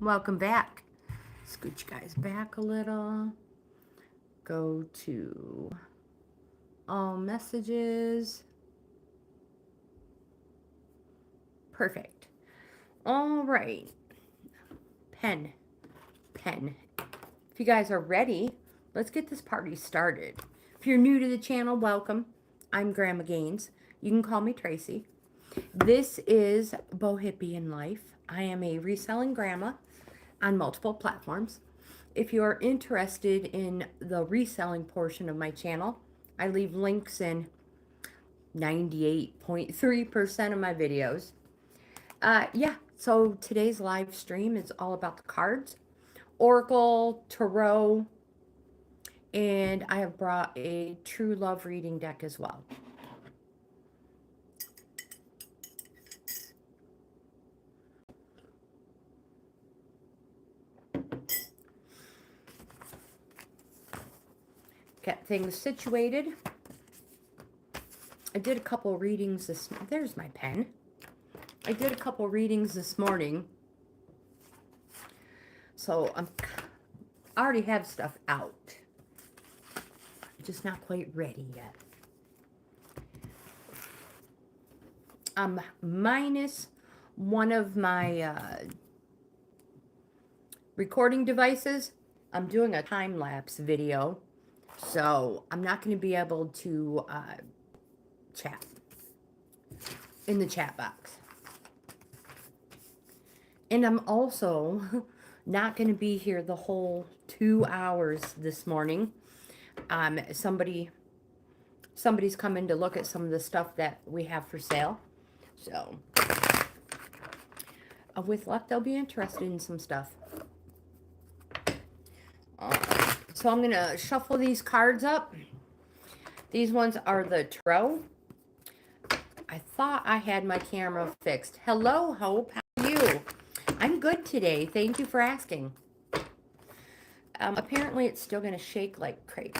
Welcome back. Scoot you guys back a little. Go to all messages. Perfect. All right. Pen. If you guys are ready, let's get this party started. If you're new to the channel, welcome. I'm Grandma Gaines. You can call me Tracy. This is Bohippianlife. I am a reselling grandma on multiple platforms. If you are interested in the reselling portion of my channel, I leave links in 98.3% of my videos. So today's live stream is all about the cards, Oracle, Tarot, and I have brought a True Love reading deck as well. Get things situated. I did a couple readings there's my pen. I did a couple readings this morning. So I already have stuff out. I'm just not quite ready yet. Minus one of my recording devices. I'm doing a time-lapse video. So I'm not going to be able to chat in the chat box. And I'm also not going to be here the whole 2 hours this morning. Somebody's coming to look at some of the stuff that we have for sale. So with luck, they'll be interested in some stuff. So I'm going to shuffle these cards up. These ones are the Tarot. I thought I had my camera fixed. Hello, Hope. How are you? I'm good today. Thank you for asking. Apparently, it's still going to shake like crazy.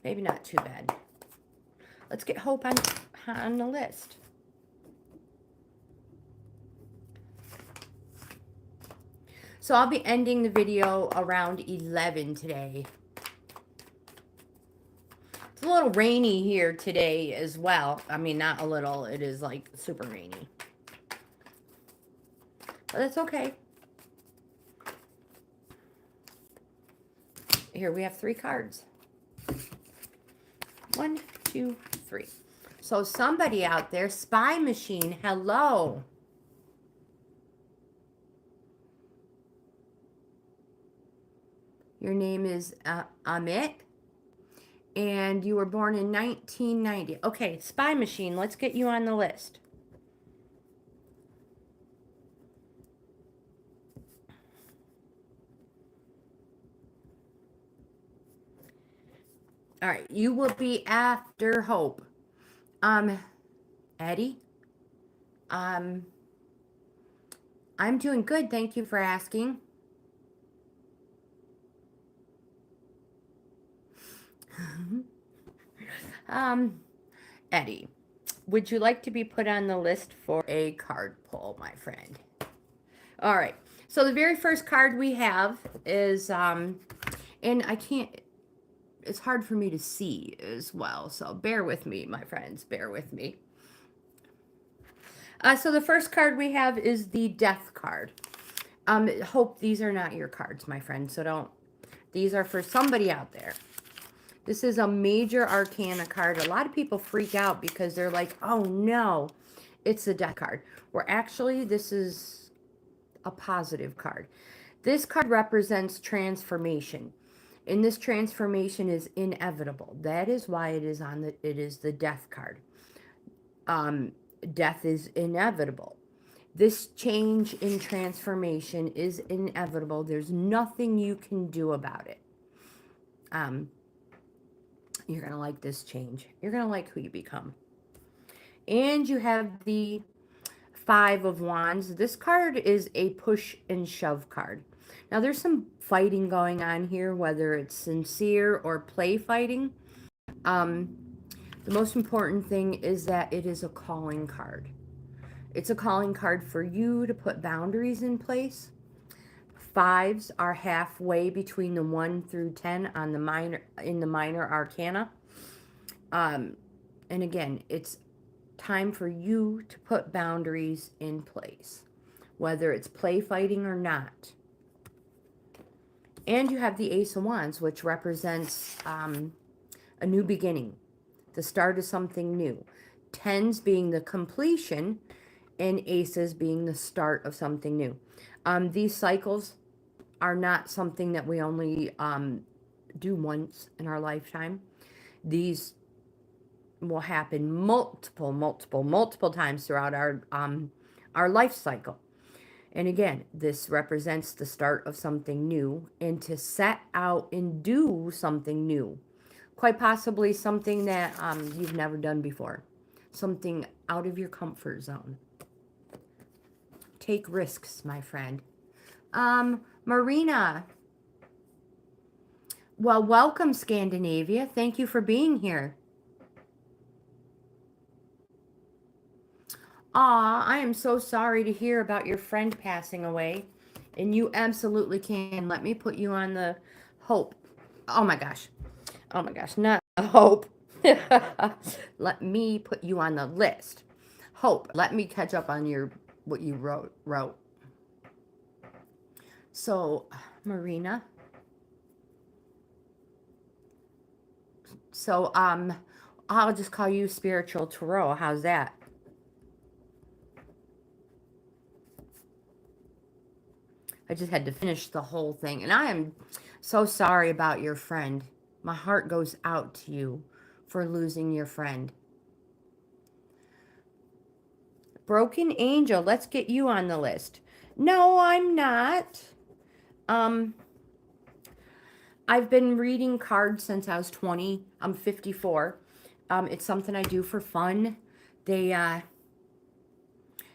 Maybe not too bad. Let's get Hope on the list. So I'll be ending the video around 11 today. It's a little rainy here today as well. I mean, not a little. It is like super rainy. But that's okay. Here we have 3 cards. 1, 2, 3. So somebody out there, Spy Machine, hello. Your name is Amit, and you were born in 1990. Okay, Spy Machine, let's get you on the list. All right, you will be after Hope. Eddie, I'm doing good. Thank you for asking. Eddie, would you like to be put on the list for a card pull, my friend? All right. So the very first card we have is, and I can't, it's hard for me to see as well. So bear with me, my friends, bear with me. So the first card we have is the Death card. Hope these are not your cards, my friend. So don't, these are for somebody out there. This is a major arcana card. A lot of people freak out because they're like, oh no, it's the Death card. Where actually this is a positive card. This card represents transformation. And this transformation is inevitable. That is why it is on it is the Death card. Death is inevitable. This change in transformation is inevitable. There's nothing you can do about it. You're going to like this change. You're going to like who you become. And you have the 5 of Wands. This card is a push and shove card. Now, there's some fighting going on here, whether it's sincere or play fighting. The most important thing is that it is a calling card. It's a calling card for you to put boundaries in place. Fives are halfway between the 1 through 10 on the minor, in the minor arcana. And again, it's time for you to put boundaries in place, whether it's play fighting or not. And you have the Ace of Wands, which represents a new beginning, the start of something new. Tens being the completion, and aces being the start of something new. These cycles are not something that we only do once in our lifetime. These will happen multiple times throughout our life cycle. And again, this represents the start of something new, and to set out and do something new. Quite possibly something that you've never done before. Something out of your comfort zone. Take risks, my friend. Marina. Well, welcome, Scandinavia. Thank you for being here. Aw, I am so sorry to hear about your friend passing away. And you absolutely can. Let me put you on the hope. Oh my gosh. Oh my gosh, not hope. Let me put you on the list. Hope. Let me catch up on your what you wrote. So, Marina. So, I'll just call you Spiritual Tarot. How's that? I just had to finish the whole thing. And I am so sorry about your friend. My heart goes out to you for losing your friend. Broken Angel, let's get you on the list. No, I'm not. I've been reading cards since I was 20. I'm 54. It's something I do for fun.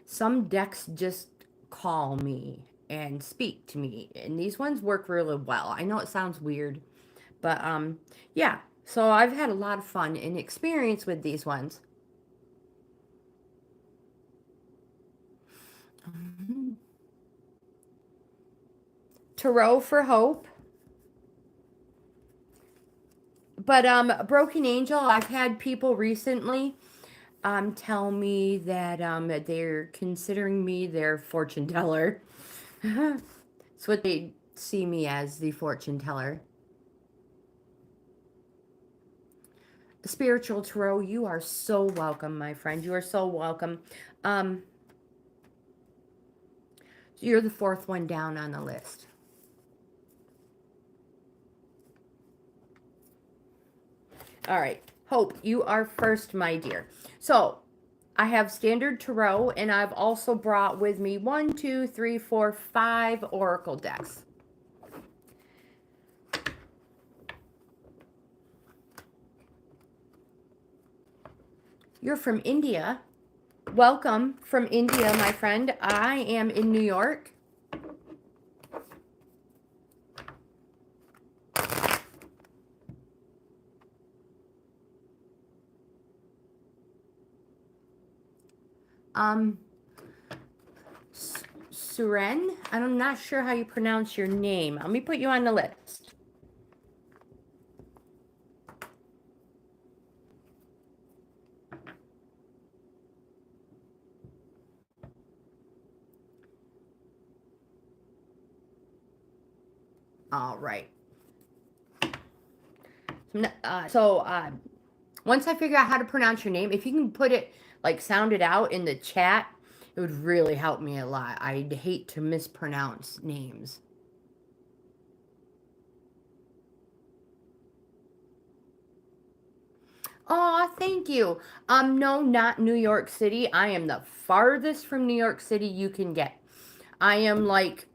Some decks just call me and speak to me, and these ones work really well. I know it sounds weird, but yeah, so I've had a lot of fun and experience with these ones. Tarot for hope. But Broken Angel, I've had people recently tell me that they're considering me their fortune teller. It's what they see me as, the fortune teller. Spiritual Tarot, you are so welcome, my friend. You are so welcome. You're the fourth one down on the list. All right. Hope, you are first, my dear. So, I have Standard Tarot, and I've also brought with me 1, 2, 3, 4, 5 Oracle decks. You're from India. Welcome from India, my friend. I am in New York. Suren, I'm not sure how you pronounce your name. Let me put you on the list. All right. Once I figure out how to pronounce your name, if you can put it, like, sound it out in the chat, it would really help me a lot. I'd hate to mispronounce names. Oh, thank you. No, not New York City. I am the farthest from New York City you can get. I am like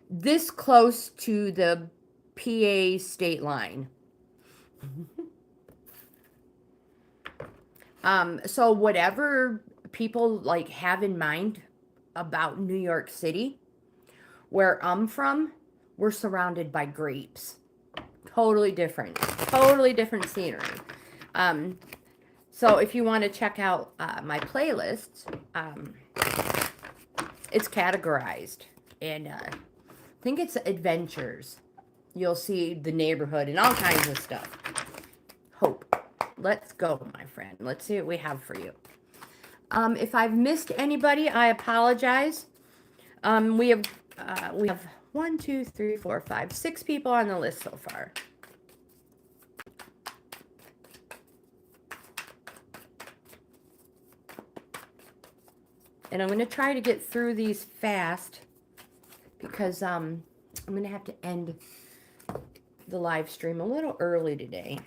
this close to the PA state line. So whatever people like have in mind about New York City, where I'm from, we're surrounded by grapes. Totally different scenery. So if you want to check out my playlist, it's categorized. And I think it's adventures. You'll see the neighborhood and all kinds of stuff. Hope. Let's go, my friend. Let's see what we have for you. If I've missed anybody, I apologize. We have 1, 2, 3, 4, 5, 6 people on the list so far. And I'm going to try to get through these fast because I'm going to have to end the live stream a little early today.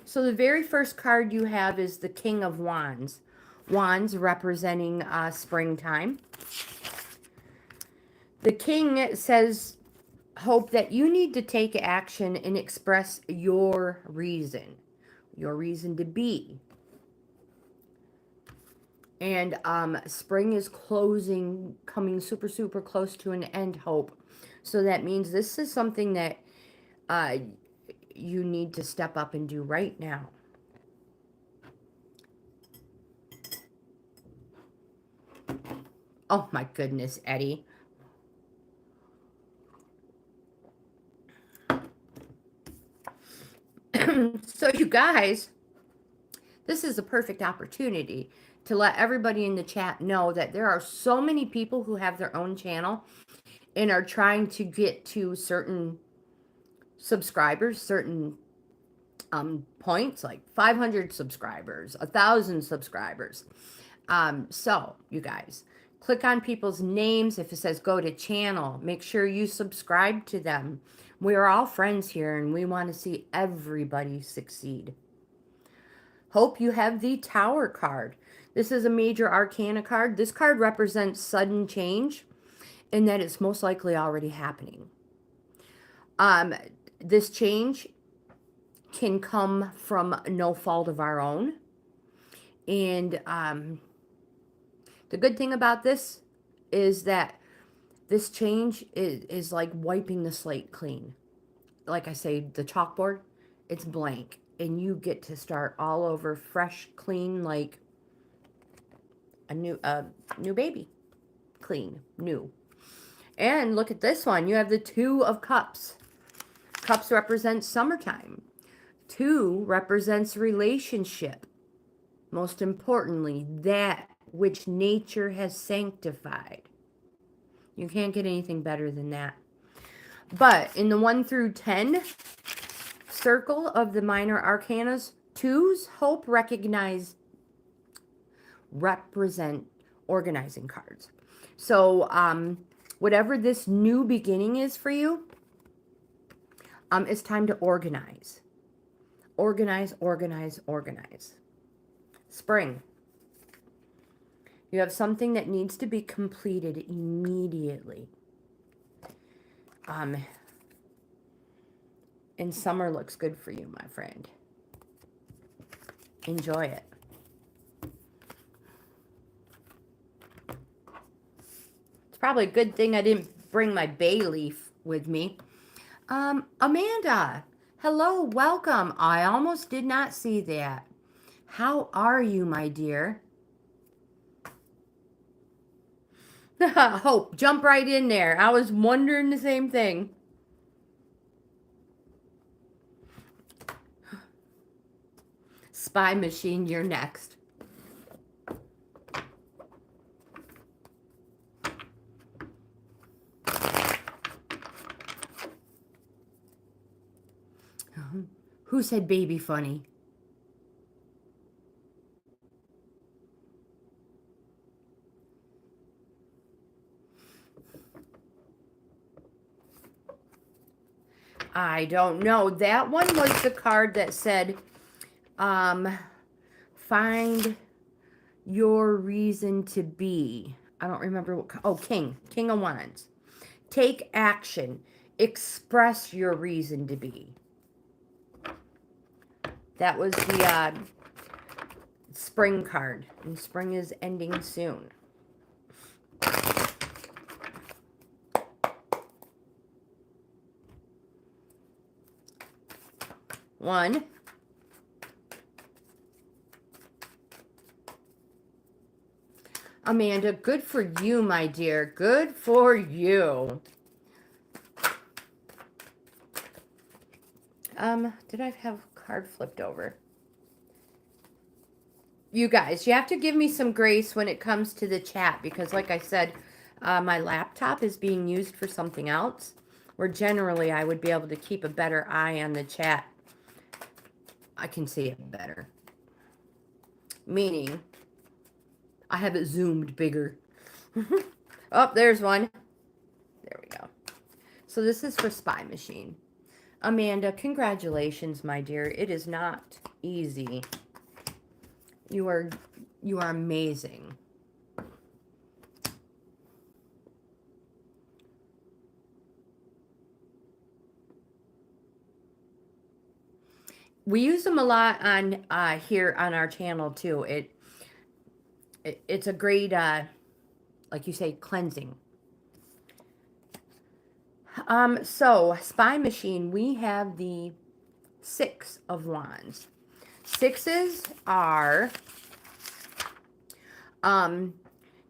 So the very first card you have is the King of Wands. Wands representing springtime. The King says, Hope, that you need to take action and express your reason to be. And spring is coming super, super close to an end, Hope. So that means this is something that you need to step up and do right now. Oh my goodness, Eddie. So you guys, this is a perfect opportunity to let everybody in the chat know that there are so many people who have their own channel and are trying to get to certain subscribers, certain points, like 500 subscribers, 1,000 subscribers. So you guys, click on people's names. If it says go to channel, make sure you subscribe to them. We are all friends here and we want to see everybody succeed. Hope, you have the Tower card. This is a major arcana card. This card represents sudden change and that it's most likely already happening. This change can come from no fault of our own. And the good thing about this is that this change is like wiping the slate clean. Like I say, the chalkboard, it's blank. And you get to start all over, fresh, clean, like a new baby. Clean, new. And look at this one. You have the Two of Cups. Cups represents summertime. 2 represents relationship. Most importantly, that which nature has sanctified. You can't get anything better than that. But in the 1 through 10 circle of the minor arcanas, 2s, Hope, represent organizing cards. So whatever this new beginning is for you, it's time to organize. Organize, organize, organize. Spring. You have something that needs to be completed immediately. And summer looks good for you, my friend. Enjoy it. It's probably a good thing I didn't bring my bay leaf with me. Amanda, hello, welcome. I almost did not see that. How are you, my dear? Hope, jump right in there. I was wondering the same thing. Spy Machine, you're next. Who said baby funny? I don't know. That one was the card that said, find your reason to be. I don't remember what. Oh, King of Wands. Take action. Express your reason to be. That was the spring card. And spring is ending soon. one. Amanda, good for you, my dear. Good for you. Did I have a card flipped over? You guys, you have to give me some grace when it comes to the chat because, like I said, my laptop is being used for something else, where generally I would be able to keep a better eye on the chat. I can see it better. Meaning, I have it zoomed bigger. Oh, there's one. There we go. So this is for Spy Machine. Amanda, congratulations, my dear. It is not easy. You are amazing. We use them a lot on here on our channel too. It's a great like you say, cleansing. So Spy Machine, we have the 6 of Wands. 6s are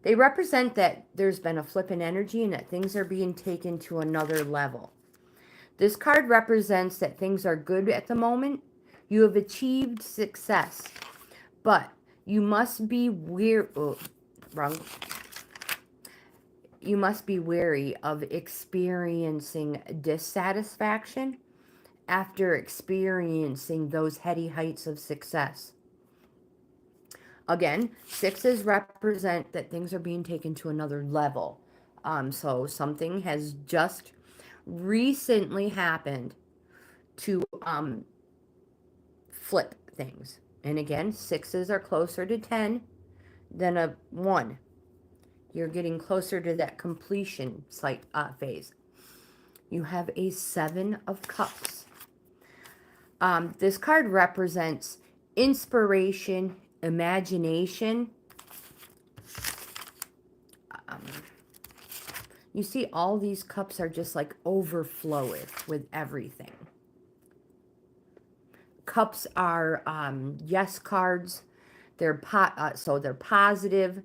they represent that there's been a flip in energy and that things are being taken to another level. This card represents that things are good at the moment. You have achieved success, but you must be you must be wary of experiencing dissatisfaction after experiencing those heady heights of success. Again, 6s represent that things are being taken to another level. So something has just recently happened to flip things. And again, 6s are closer to 10 than a 1. You're getting closer to that completion phase. You have a 7 of Cups. This card represents inspiration, imagination. You see all these cups are just like overfloweth with everything. Cups are yes cards. They're so they're positive.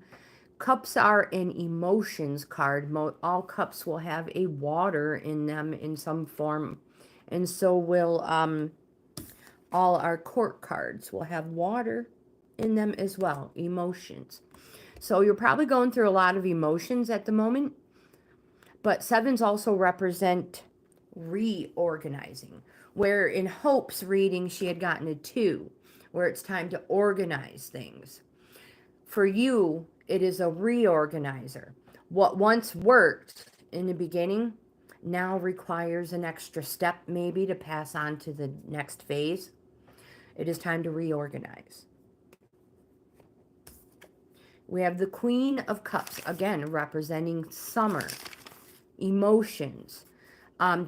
Cups are an emotions card. All cups will have a water in them in some form, and so will all our court cards will have water in them as well. Emotions. So you're probably going through a lot of emotions at the moment, but 7s also represent reorganizing. Where in Hope's reading she had gotten a 2, where it's time to organize things. For you, it is a reorganizer. What once worked in the beginning now requires an extra step maybe to pass on to the next phase. It is time to reorganize. We have the Queen of Cups, again, representing summer, emotions.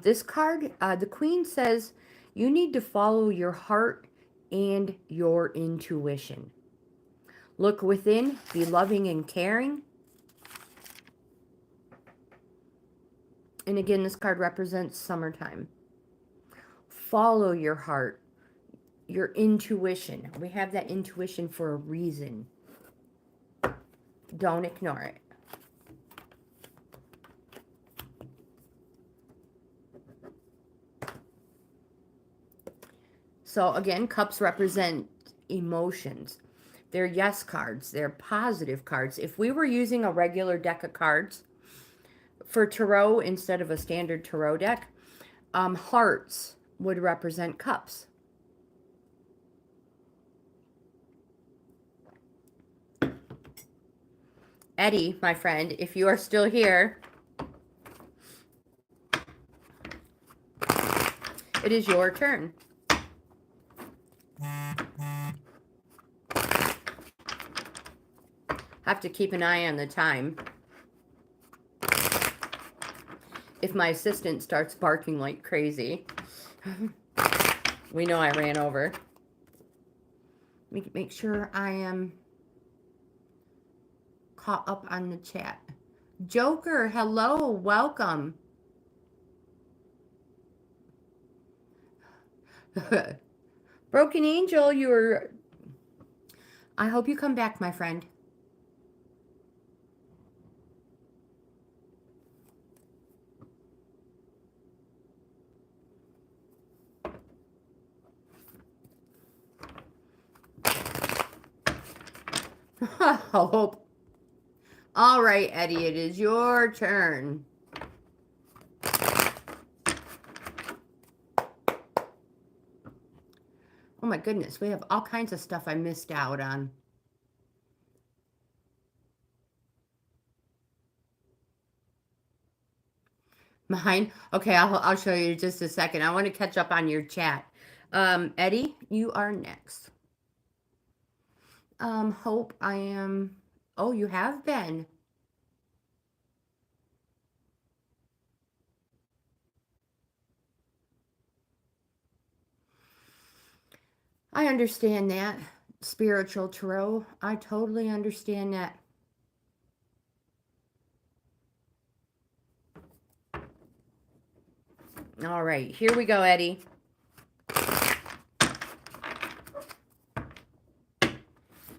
This card, the Queen says, you need to follow your heart and your intuition. Look within, be loving and caring. And again, this card represents summertime. Follow your heart, your intuition. We have that intuition for a reason. Don't ignore it. So again, cups represent emotions. They're yes cards. They're positive cards. If we were using a regular deck of cards for tarot instead of a standard tarot deck, hearts would represent cups. Eddie, my friend, if you are still here, it is your turn. Have to keep an eye on the time. If my assistant starts barking like crazy, we know I ran over. Make sure I am caught up on the chat. Joker, hello, welcome. Broken Angel, I hope you come back, my friend. Hope. All right, Eddie, it is your turn. Oh my goodness, we have all kinds of stuff I missed out on. Mine? Okay, I'll show you in just a second. I want to catch up on your chat. Eddie, you are next. Hope I am... Oh, you have been. I understand that. Spiritual tarot. I totally understand that. All right, here we go, Eddie.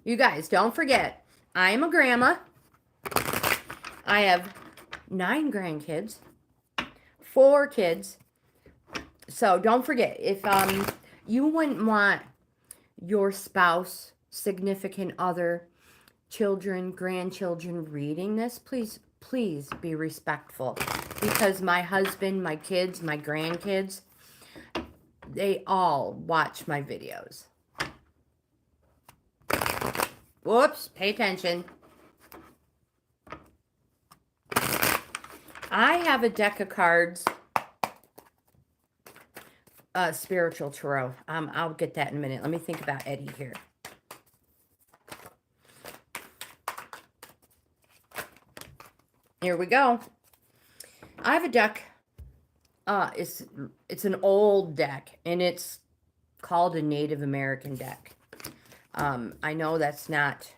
You guys, don't forget, I am a grandma. I have 9 grandkids, 4 kids. So don't forget, if you wouldn't want your spouse, significant other, children, grandchildren reading this, please be respectful. Because my husband, my kids, my grandkids, they all watch my videos. Whoops, pay attention. I have a deck of cards. Spiritual tarot. I'll get that in a minute. Let me think about Eddie here. Here we go. I have a deck. It's an old deck, and it's called a Native American deck. I know that's not...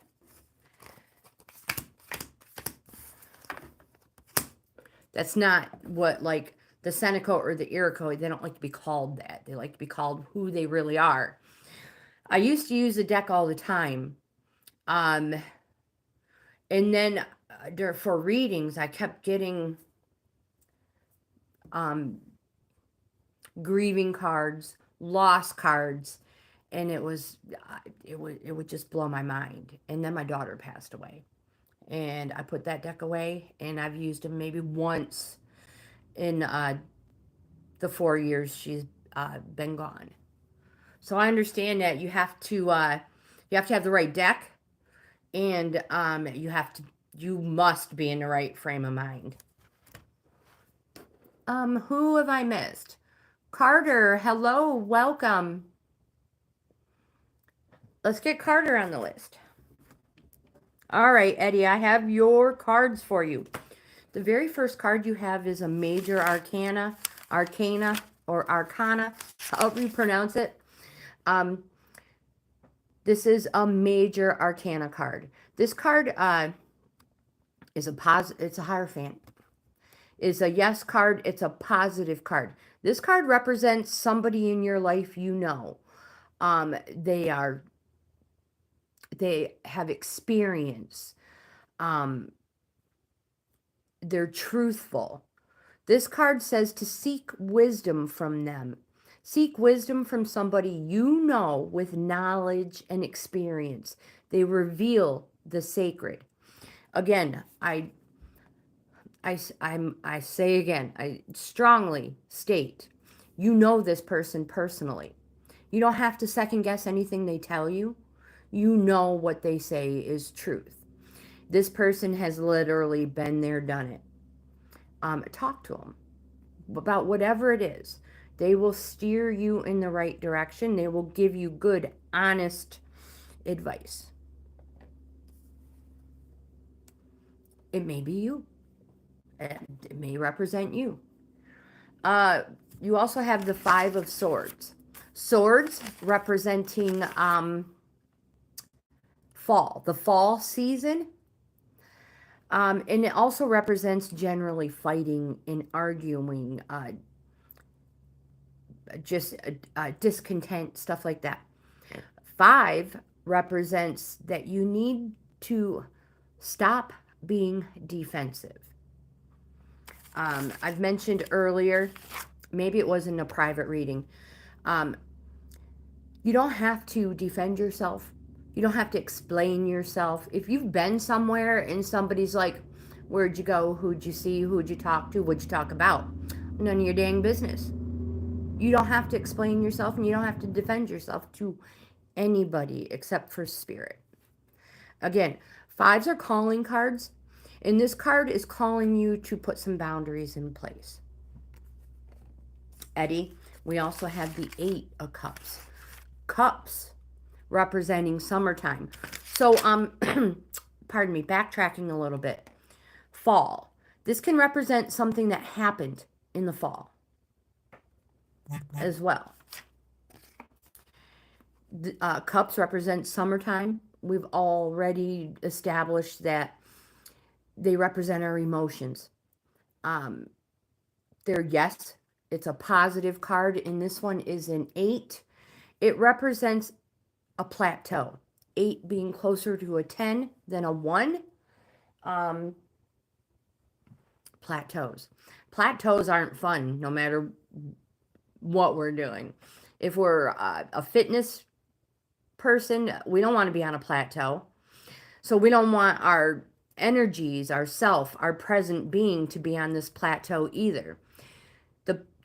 That's not what, like, the Seneca or the Iroquois, they don't like to be called that. They like to be called who they really are. I used to use the deck all the time. And then for readings, I kept getting grieving cards, loss cards, and it would just blow my mind. And then my daughter passed away. And I put that deck away, and I've used them maybe once in the 4 years she's been gone. So I understand that you have to have the right deck, and you must be in the right frame of mind. Who have I missed? Carter, hello, welcome. Let's get Carter on the list. All right, Eddie, I have your cards for you. The very first card you have is a major arcana, or arcana, however you pronounce it. This is a major arcana card. This card is it's a Hierophant. It's a yes card. It's a positive card. This card represents somebody in your life you know. They have experience. They're truthful. This card says to seek wisdom from them. Seek wisdom from somebody you know with knowledge and experience. They reveal the sacred. Again, I say again, I strongly state, you know this person personally. You don't have to second guess anything they tell you. You know what they say is truth. This person has literally been there, done it. Talk to them about whatever it is. They will steer you in the right direction. They will give you good, honest advice. It may be you. It may represent you. You also have the 5 of Swords. Swords representing fall, the fall season. And it also represents generally fighting and arguing, just discontent, stuff like that. 5 represents that you need to stop being defensive. I've mentioned earlier, maybe it was in a private reading, you don't have to defend yourself. You don't have to explain yourself. If you've been somewhere and somebody's like, where'd you go? Who'd you see? Who'd you talk to? What'd you talk about? None of your dang business. You don't have to explain yourself, and you don't have to defend yourself to anybody except for spirit. Again, 5s are calling cards, and this card is calling you to put some boundaries in place. Eddie, we also have the 8 of Cups. Cups representing summertime. So, pardon me, backtracking a little bit. Fall. This can represent something that happened in the fall as well. Cups represent summertime. We've already established that they represent our emotions. Yes, it's a positive card, and this one is an 8. It represents a plateau. 8 being closer to a 10 than a 1. Plateaus. Plateaus aren't fun, no matter what we're doing. If we're a fitness person, we don't want to be on a plateau. So we don't want our energies, our self, our present being to be on this plateau either.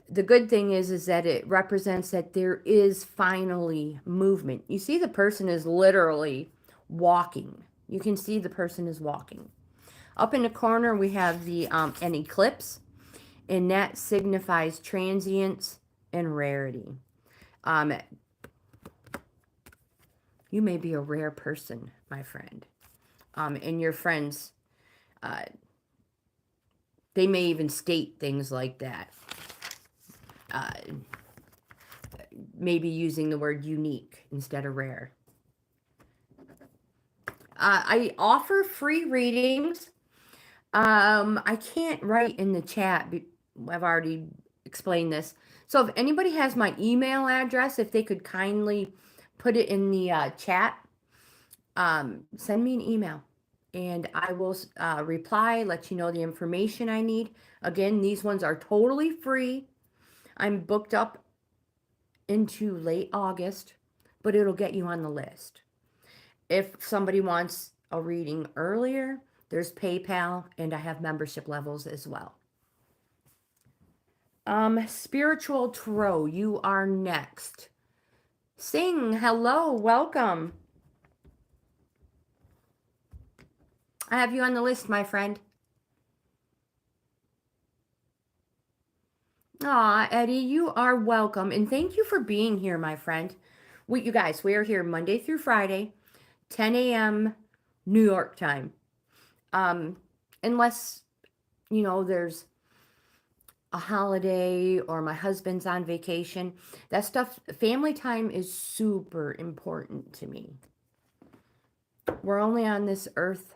The good thing is that it represents that there is finally movement. You see the person is literally walking. You can see the person is walking. Up in the corner, we have the an eclipse, and that signifies transience and rarity. You may be a rare person, my friend. And your friends, they may even state things like that. Maybe using the word unique instead of rare. I offer free readings. I can't write in the chat. I've already explained this. So if anybody has my email address, if they could kindly put it in the chat, send me an email. And I will reply, let you know the information I need. Again, these ones are totally free. I'm booked up into late August, but it'll get you on the list. If somebody wants a reading earlier, there's PayPal, and I have membership levels as well. Spiritual Tarot, you are next. Sing, hello, welcome. I have you on the list, my friend. Aw, Eddie, you are welcome. And thank you for being here, my friend. You guys, we are here Monday through Friday, 10 a.m. New York time. Unless, there's a holiday or my husband's on vacation. That stuff, family time is super important to me. We're only on this earth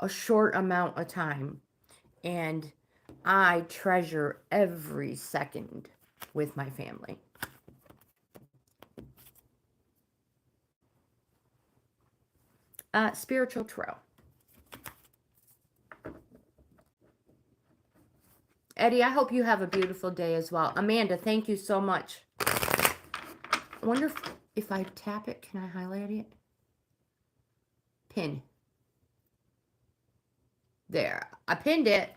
a short amount of time. And I treasure every second with my family. Spiritual Tarot. Eddie, I hope you have a beautiful day as well. Amanda, thank you so much. I wonder if I tap it, can I highlight it? Pin. There. I pinned it.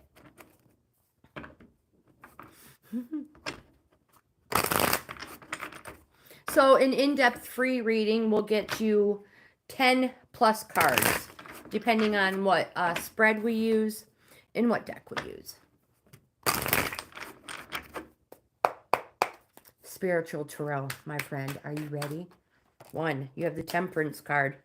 So an in-depth free reading will get you 10 plus cards, depending on what spread we use and what deck we use. Spiritual Tarot, my friend. Are you ready? 1, you have the Temperance card.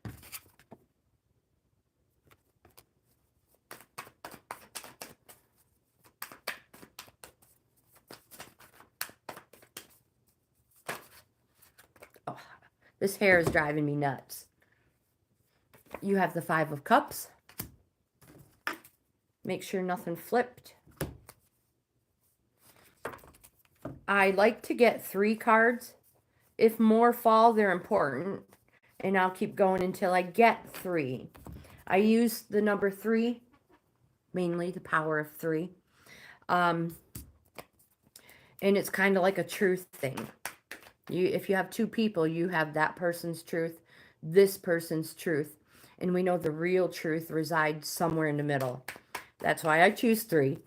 Oh, this hair is driving me nuts. You have the 5 of Cups. Make sure nothing flipped. I like to get 3 cards. If more fall, they're important. and I'll keep going until I get 3. I use the number 3, mainly the power of 3. And it's kind of like a truth thing. If you have 2 people, you have that person's truth, this person's truth. And we know the real truth resides somewhere in the middle. That's why I choose 3.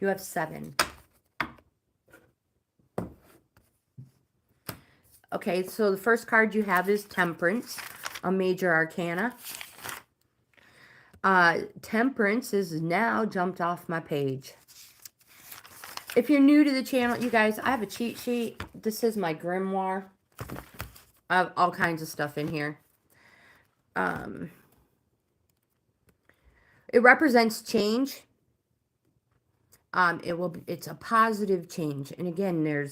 You have 7. Okay, so the first card you have is Temperance, a major arcana. Temperance is now jumped off my page. If you're new to the channel, you guys, I have a cheat sheet. This is my grimoire. I have all kinds of stuff in here. It represents change. It's a positive change. And again,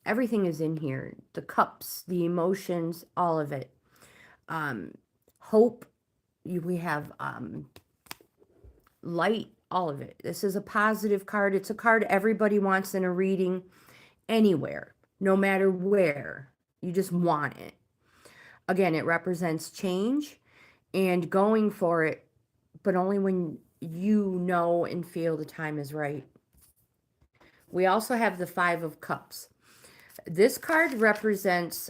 everything is in here. The cups, the emotions, all of it. Hope. We have light, all of it. This is a positive card. It's a card everybody wants in a reading anywhere, no matter where. You just want it. Again, it represents change and going for it, but only when you know and feel the time is right. We also have the 5 of Cups. This card represents,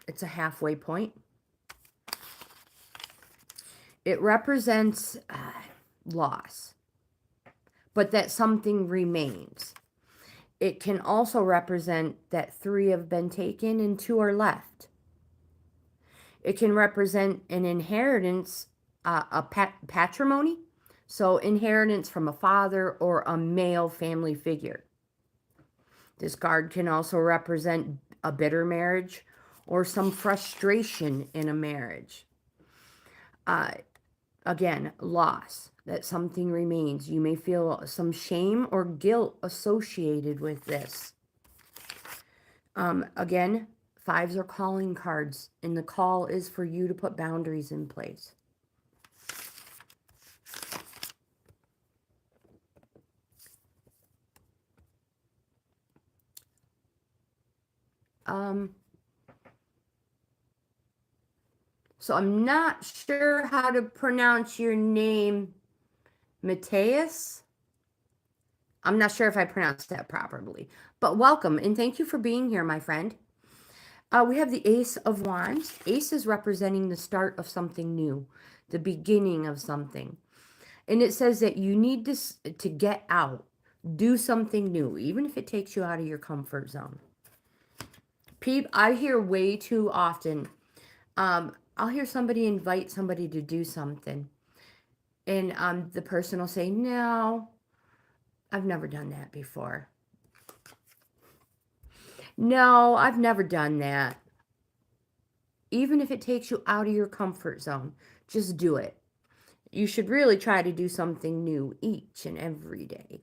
it's a halfway point. It represents loss, but that something remains. It can also represent that 3 have been taken and 2 are left. It can represent an inheritance, patrimony. So inheritance from a father or a male family figure. This card can also represent a bitter marriage or some frustration in a marriage. Again, loss, that something remains. You may feel some shame or guilt associated with this. Again, 5s are calling cards, and the call is for you to put boundaries in place. So I'm not sure how to pronounce your name, Mateus. I'm not sure if I pronounced that properly, but welcome and thank you for being here, my friend. We have the Ace of Wands. Ace is representing the start of something new, the beginning of something. And it says that you need to get out, do something new, even if it takes you out of your comfort zone. I hear way too often, I'll hear somebody invite somebody to do something. And the person will say, no, I've never done that before. No, I've never done that. Even if it takes you out of your comfort zone, just do it. You should really try to do something new each and every day.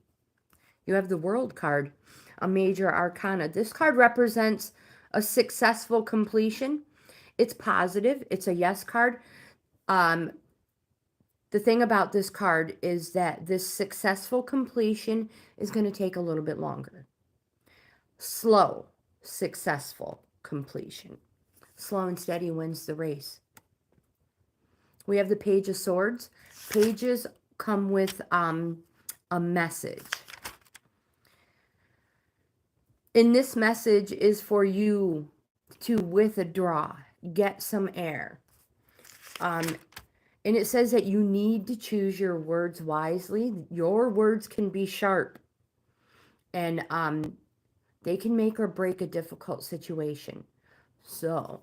You have the World card, a major arcana. This card represents a successful completion. It's positive. It's a yes card. The thing about this card is that this successful completion is going to take a little bit longer. Slow, successful completion. Slow and steady wins the race. We have the Page of Swords. Pages come with a message. And this message is for you to withdraw, get some air. And it says that you need to choose your words wisely. Your words can be sharp. And they can make or break a difficult situation. So,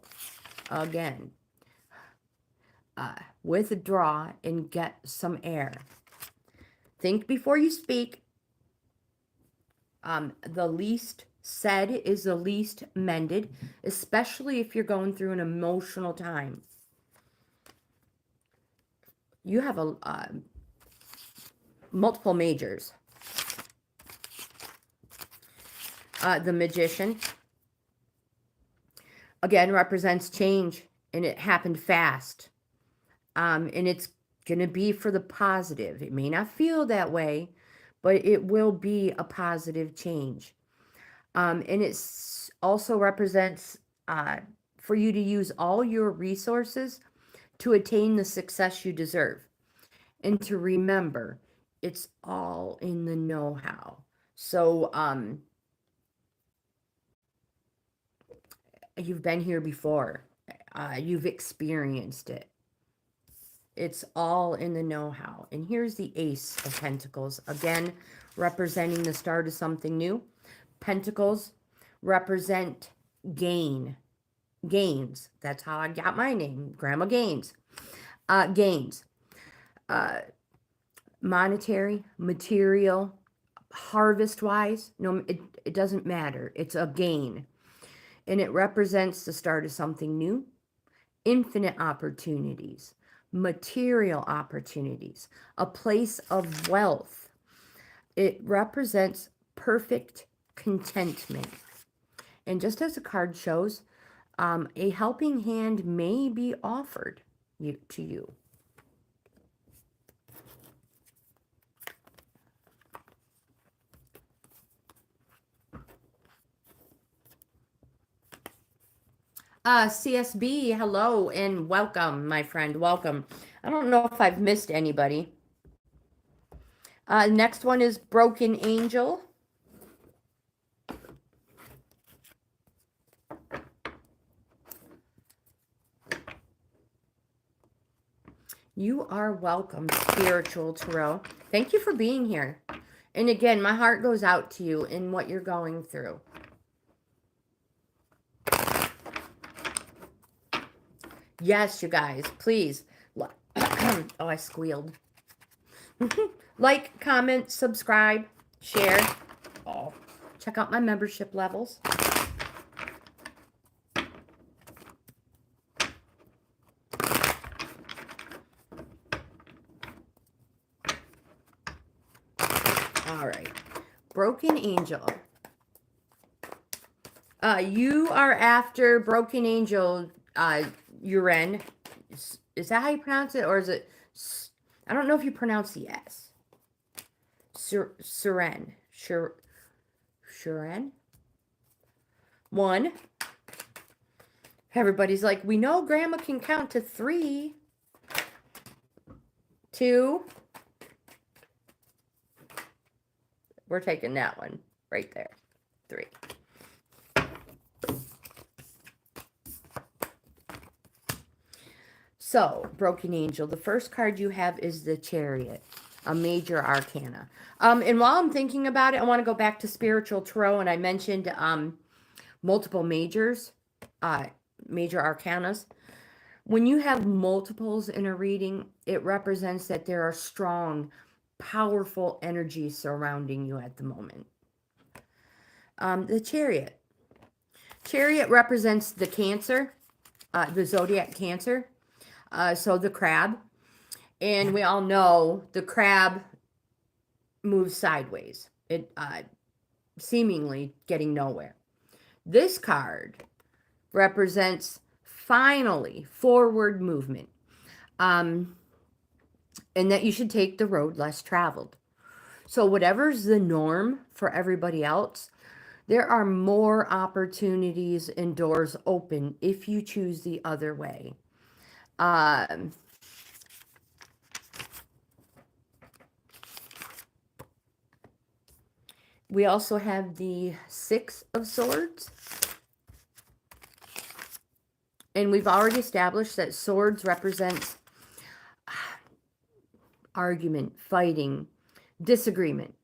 again, withdraw and get some air. Think before you speak. The least said is the least mended, especially if you're going through an emotional time. You have multiple majors. The Magician, again, represents change, and it happened fast. And it's going to be for the positive. It may not feel that way, but it will be a positive change. And it also represents for you to use all your resources to attain the success you deserve. And to remember, it's all in the know-how. So, you've been here before. You've experienced it. It's all in the know-how. And here's the Ace of Pentacles. Again, representing the start of something new. Pentacles represent gain. GAINZ. That's how I got my name. Grandma GAINZ. GAINZ. Monetary, material, harvest-wise. No, it doesn't matter. It's a gain. And it represents the start of something new. Infinite opportunities. Material opportunities. A place of wealth. It represents perfect contentment. And just as the card shows, a helping hand may be offered to you. CSB, hello and welcome, my friend. Welcome. I don't know if I've missed anybody. Next one is Broken Angel. You are welcome, Spiritual Tarot. Thank you for being here. And again, my heart goes out to you in what you're going through. Yes, you guys, please. Oh, I squealed. Like, comment, subscribe, share. Oh, check out my membership levels. All right. Broken Angel. You are after Broken Angel, Uren. Is that how you pronounce it? Or is it... I don't know if you pronounce the S. Suren. Shuren? 1. Everybody's like, we know Grandma can count to 3. 2. We're taking that one right there. 3. So, Broken Angel, the first card you have is the Chariot, a major arcana. And while I'm thinking about it, I want to go back to Spiritual Tarot, and I mentioned multiple majors, major arcanas. When you have multiples in a reading, it represents that there are strong, powerful energies surrounding you at the moment. The Chariot. Chariot represents the Cancer, the zodiac Cancer. So the crab, and we all know the crab moves sideways, it seemingly getting nowhere. This card represents finally forward movement, and that you should take the road less traveled. So whatever's the norm for everybody else, there are more opportunities and doors open if you choose the other way. We also have the 6 of Swords. And we've already established that swords represents argument, fighting, disagreement.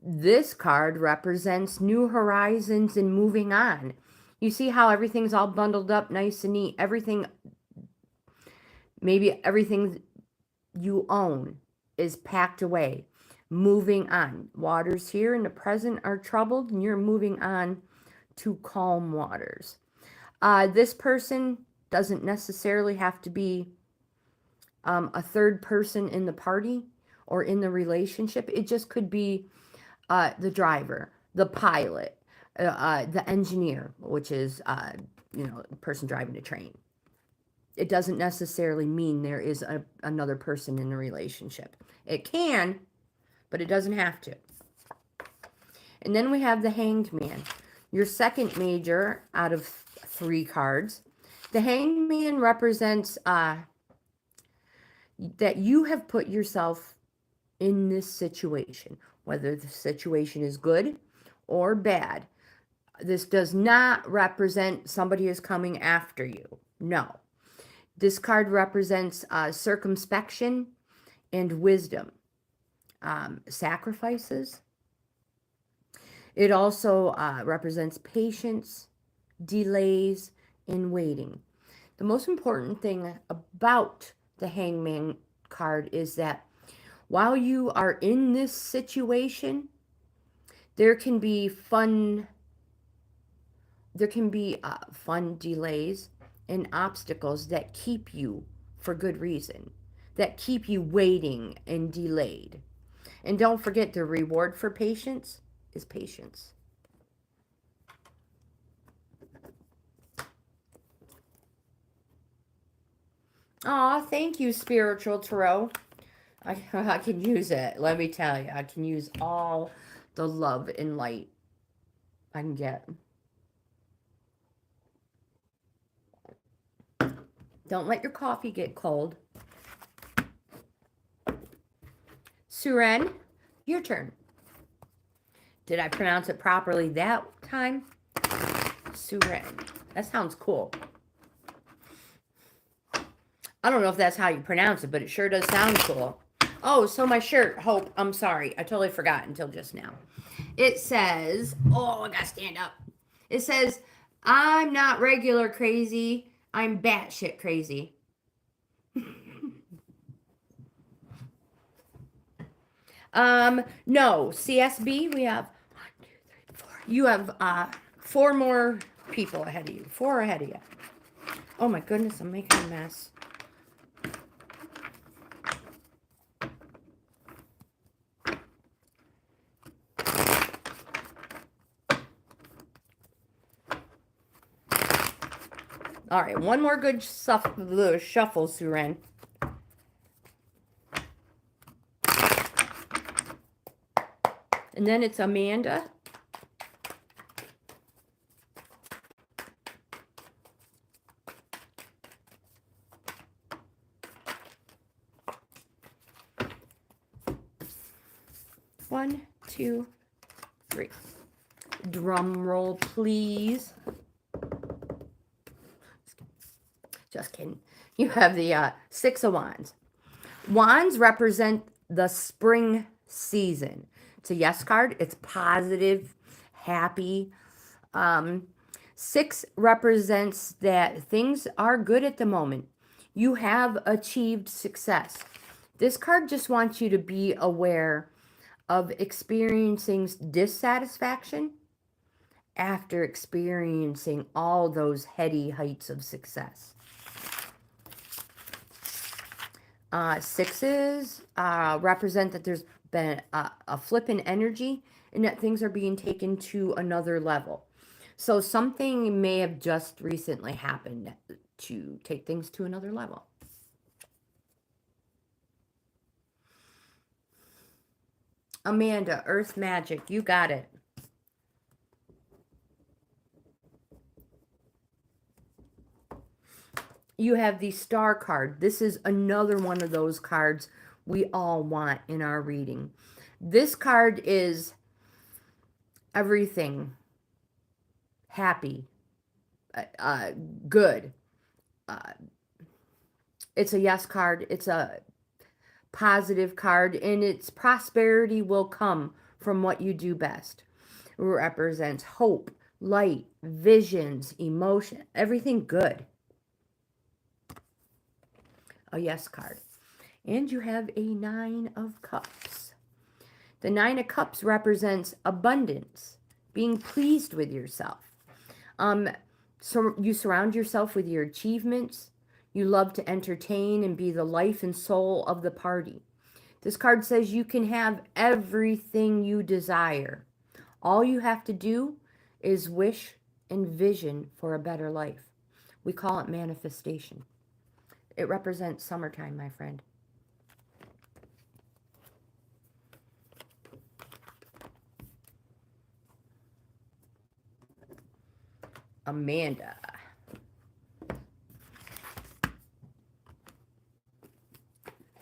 This card represents new horizons and moving on. You see how everything's all bundled up nice and neat. Everything, maybe everything you own is packed away. Moving on. Waters here in the present are troubled, and you're moving on to calm waters. This person doesn't necessarily have to be a third person in the party or in the relationship. It just could be the driver, the pilot, the engineer, which is, the person driving the train. It doesn't necessarily mean there is another person in the relationship. It can, but it doesn't have to. And then we have the Hanged Man, your second major out of 3 cards. The Hanged Man represents that you have put yourself in this situation, whether the situation is good or bad. This does not represent somebody is coming after you. No. This card represents circumspection and wisdom, sacrifices. It also represents patience, delays, and waiting. The most important thing about the Hangman card is that while you are in this situation, there can be fun delays and obstacles that keep you for good reason, that keep you waiting and delayed. And don't forget, the reward for patience is patience. Aw, thank you, Spiritual Tarot. I can use it. Let me tell you, I can use all the love and light I can get. Don't let your coffee get cold. Suren, your turn. Did I pronounce it properly that time? Suren. That sounds cool. I don't know if that's how you pronounce it, but it sure does sound cool. Oh, so my shirt, Hope, I'm sorry. I totally forgot until just now. It says, oh, I gotta stand up. It says, I'm not regular crazy. I'm batshit crazy. No, CSB, we have 1, 2, 3, 4. You have 4 more people ahead of you. 4 ahead of you. Oh my goodness, I'm making a mess. All right, one more good shuffle, Suren. And then it's Amanda. One, 2, 3. Drum roll, please. Just kidding. You have the 6 of Wands. Wands represent the spring season. It's a yes card. It's positive, happy. 6 represents that things are good at the moment. You have achieved success. This card just wants you to be aware of experiencing dissatisfaction after experiencing all those heady heights of success. 6s represent that there's been a flip in energy and that things are being taken to another level. So something may have just recently happened to take things to another level. Amanda, Earth Magic, you got it. You have the Star card. This is another one of those cards we all want in our reading. This card is everything. Happy. Good. It's a yes card. It's a positive card. And its prosperity will come from what you do best. It represents hope, light, visions, emotion. Everything good. A yes card. And you have a 9 of Cups. The 9 of Cups represents abundance, being pleased with yourself. So you surround yourself with your achievements. You love to entertain and be the life and soul of the party. This card says you can have everything you desire. All you have to do is wish and vision for a better life. We call it manifestation. It represents summertime, my friend. Amanda.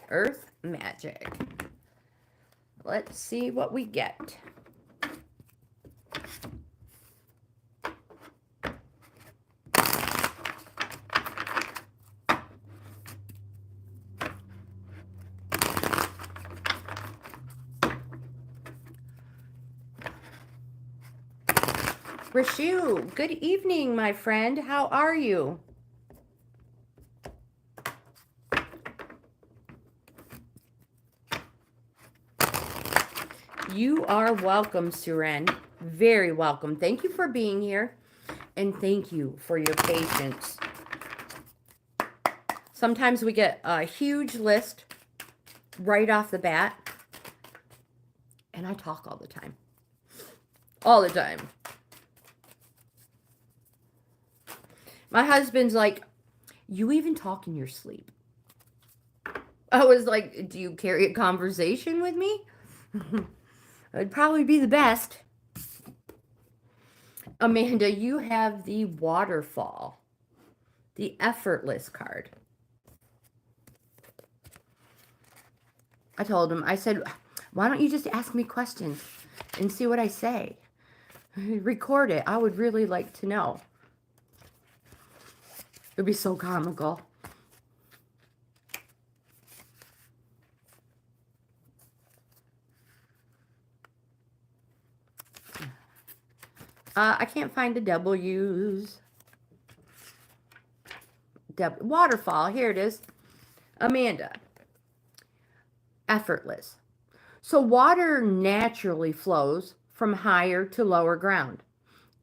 Earth Magic. Let's see what we get. Rashu, good evening, my friend. How are you? You are welcome, Suren. Very welcome. Thank you for being here, and thank you for your patience. Sometimes we get a huge list right off the bat, and I talk all the time. All the time. My husband's like, you even talk in your sleep. I was like, do you carry a conversation with me? It'd probably be the best. Amanda, you have the Waterfall, the Effortless card. I told him, I said, why don't you just ask me questions and see what I say? Record it. I would really like to know. It would be so comical. I can't find the W's. Waterfall. Here it is. Amanda. Effortless. So water naturally flows from higher to lower ground,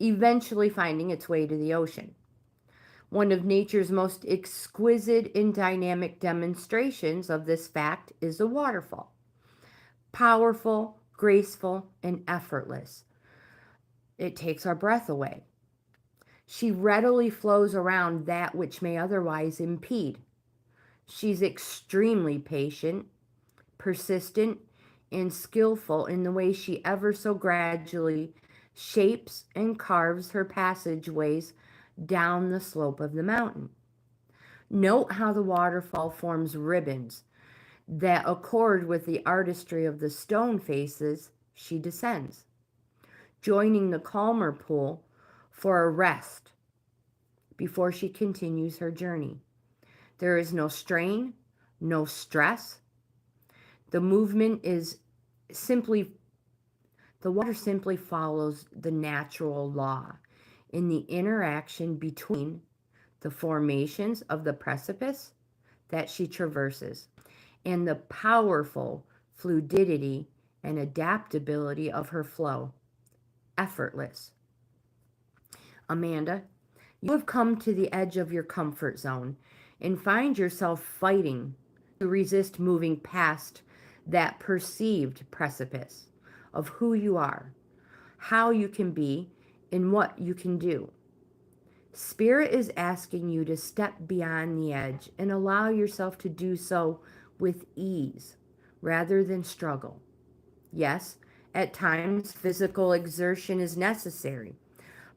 eventually finding its way to the ocean. One of nature's most exquisite and dynamic demonstrations of this fact is a waterfall. Powerful, graceful, and effortless. It takes our breath away. She readily flows around that which may otherwise impede. She's extremely patient, persistent, and skillful in the way she ever so gradually shapes and carves her passageways down the slope of the mountain. Note how the waterfall forms ribbons that accord with the artistry of the stone faces she descends, joining the calmer pool for a rest before she continues her journey. There is no strain, no stress. The movement is simply, the water simply follows the natural law in the interaction between the formations of the precipice that she traverses and the powerful fluidity and adaptability of her flow. Effortless. Amanda, you have come to the edge of your comfort zone and find yourself fighting to resist moving past that perceived precipice of who you are, how you can be, and what you can do. Spirit is asking you to step beyond the edge and allow yourself to do so with ease rather than struggle. Yes, at times physical exertion is necessary,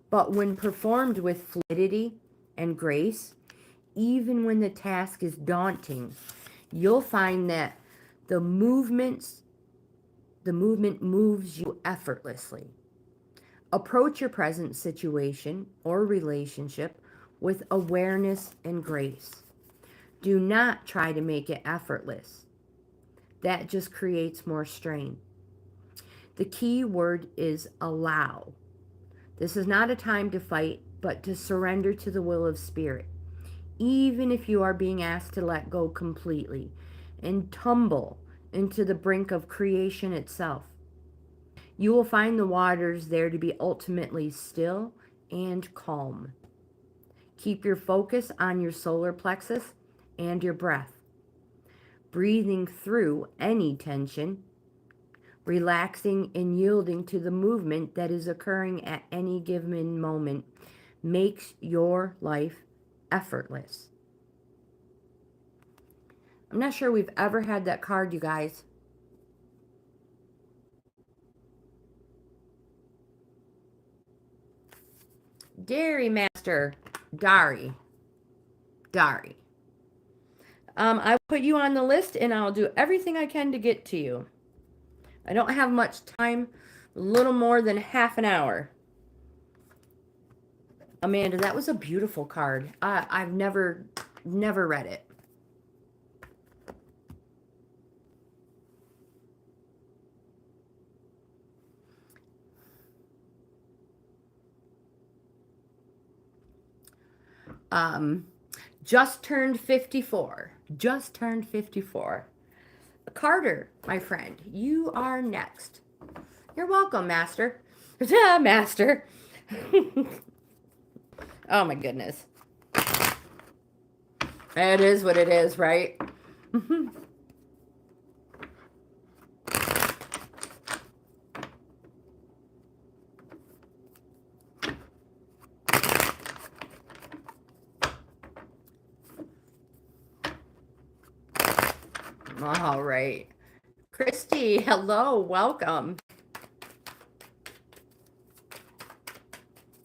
but when performed with fluidity and grace, even when the task is daunting, you'll find that the movement moves you effortlessly. Approach your present situation or relationship with awareness and grace. Do not try to make it effortless. That just creates more strain. The key word is allow. This is not a time to fight, but to surrender to the will of Spirit, even if you are being asked to let go completely and tumble into the brink of creation itself. You will find the waters there to be ultimately still and calm. Keep your focus on your solar plexus and your breath. Breathing through any tension, relaxing and yielding to the movement that is occurring at any given moment makes your life effortless. I'm not sure we've ever had that card, you guys. Dairy Master. Dari. I'll put you on the list and I'll do everything I can to get to you. I don't have much time, a little more than half an hour. Amanda, that was a beautiful card. I've never read it. Just turned 54. Just turned 54. Carter, my friend, you are next. You're welcome, Master. Master. Oh my goodness. It is what it is, right? All right. Christy, hello, welcome.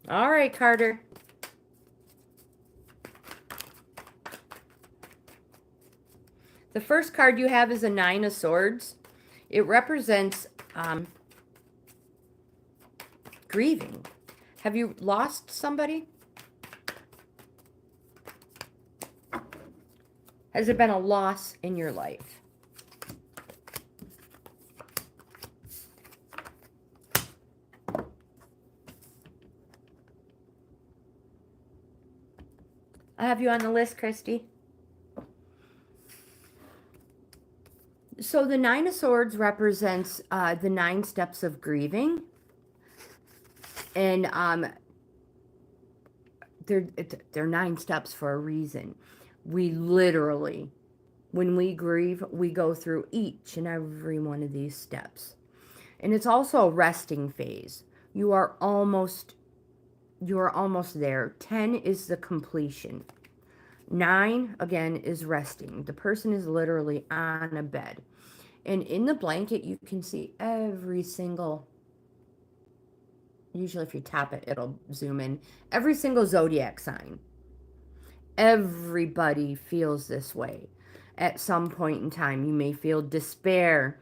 All right, Carter. The first card you have is a 9 of Swords. It represents grieving. Have you lost somebody? Has there been a loss in your life? I have you on the list, Christy. So the 9 of Swords represents the 9 steps of grieving. And they're 9 steps for a reason. We literally, when we grieve, we go through each and every one of these steps. And it's also a resting phase. You are almost there. 10 is the completion. 9, again, is resting. The person is literally on a bed. And in the blanket, you can see every single, usually if you tap it, it'll zoom in, every single zodiac sign. Everybody feels this way at some point in time. You may feel despair,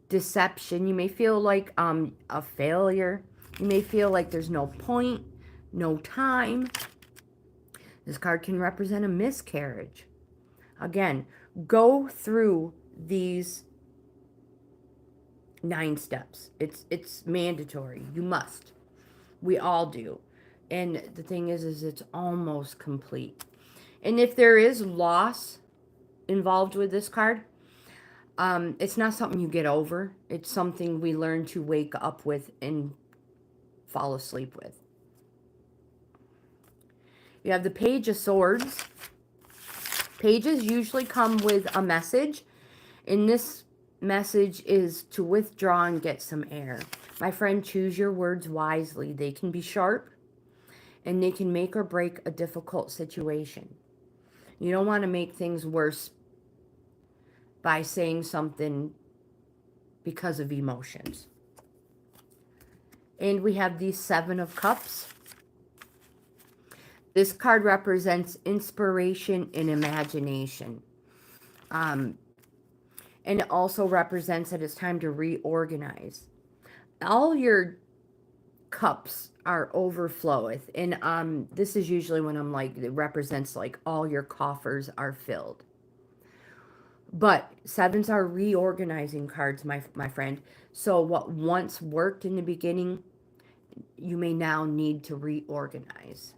deception. You may feel like a failure. You may feel like there's no point, no time. This card can represent a miscarriage. Again, go through these 9 steps. It's mandatory. You must. We all do. And the thing is it's almost complete. And if there is loss involved with this card, it's not something you get over. It's something we learn to wake up with and fall asleep with. You have the Page of Swords. Pages usually come with a message. And this message is to withdraw and get some air. My friend, choose your words wisely. They can be sharp and they can make or break a difficult situation. You don't want to make things worse by saying something because of emotions. And we have the 7 of Cups. This card represents inspiration and imagination. And it also represents that it's time to reorganize. All your cups are overfloweth. And this is usually when I'm like, it represents like all your coffers are filled. But 7s are reorganizing cards, my friend. So what once worked in the beginning, you may now need to reorganize.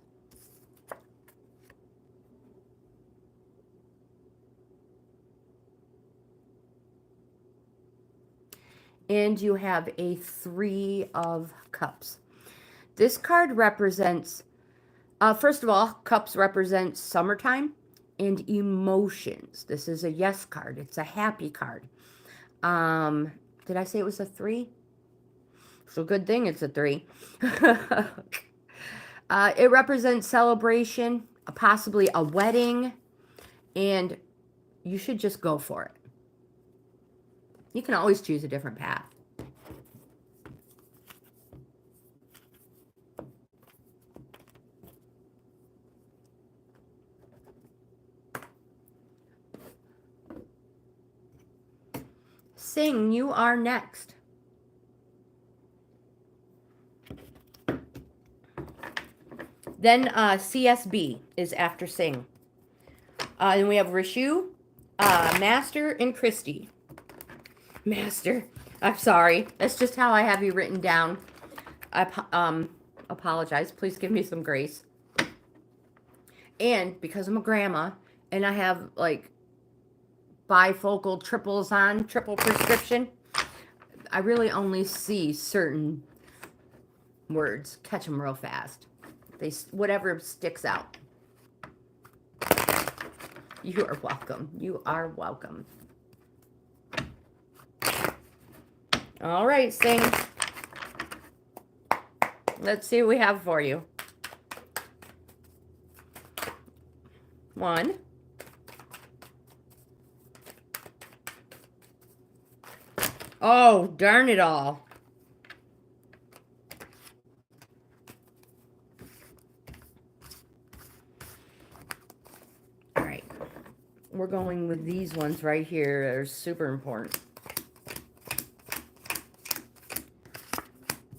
And you have a 3 of Cups. This card represents, first of all, Cups represents summertime and emotions. This is a yes card. It's a happy card. Did I say it was a 3? So good thing it's a 3. It represents celebration, possibly a wedding, and you should just go for it. You can always choose a different path. Sing, you are next. Then CSB is after Sing. And we have Rishu, Master, and Christy. Master. I'm sorry. That's just how I have you written down. I apologize. Please give me some grace. And because I'm a grandma and I have like bifocal triples on, triple prescription, I really only see certain words. Catch them real fast. Whatever sticks out. You are welcome. You are welcome. All right, Sing. Let's see what we have for you. 1. Oh, darn it all. All right. We're going with these ones right here. They're super important.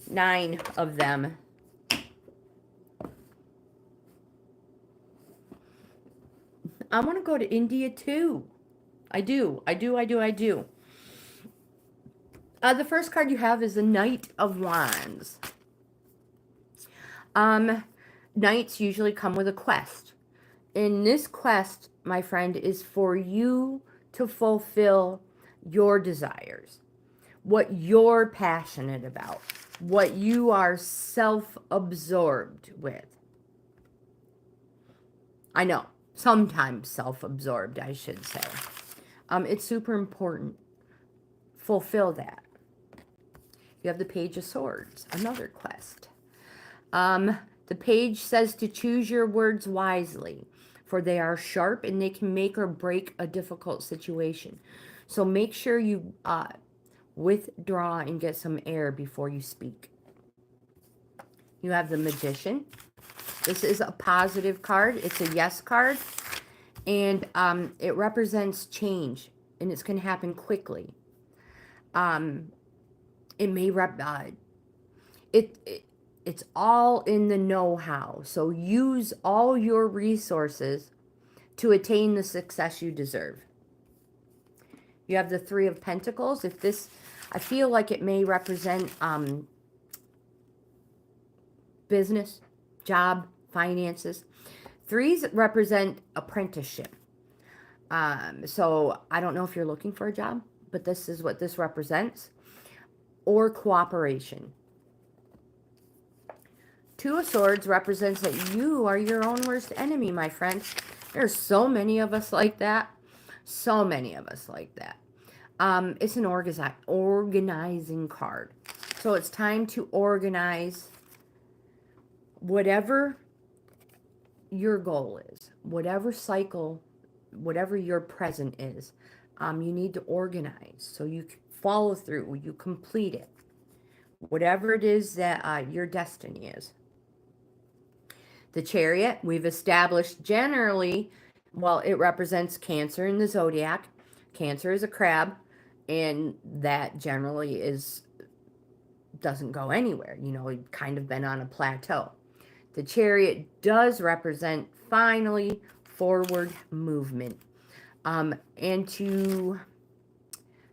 9 of them. I want to go to India too. I do. The first card you have is the Knight of Wands. Knights usually come with a quest. And this quest, my friend, is for you to fulfill your desires, what you're passionate about, what you are self-absorbed with. I know, sometimes self-absorbed, I should say. It's super important. Fulfill that. You have the Page of Swords, another quest. The page says to choose your words wisely, for they are sharp and they can make or break a difficult situation. So make sure you withdraw and get some air before you speak. You have the Magician. This is a positive card. It's a yes card. And it represents change. And it's going to happen quickly. It may it's all in the know-how. So use all your resources to attain the success you deserve. You have the Three of Pentacles. If this, I feel like it may represent business, job, finances. Threes represent apprenticeship. So I don't know if you're looking for a job, but this is what this represents. Or cooperation. Two of Swords represents that you are your own worst enemy, my friend. There's so many of us like that. So many of us like that. It's an organizing card. So it's time to organize whatever your goal is, whatever cycle, whatever your present is. You need to organize so you follow through, you complete it. Whatever it is that your destiny is. The Chariot, we've established generally, well, it represents Cancer in the zodiac. Cancer is a crab, and that generally doesn't go anywhere. You know, we've kind of been on a plateau. The Chariot does represent, finally, forward movement. And to,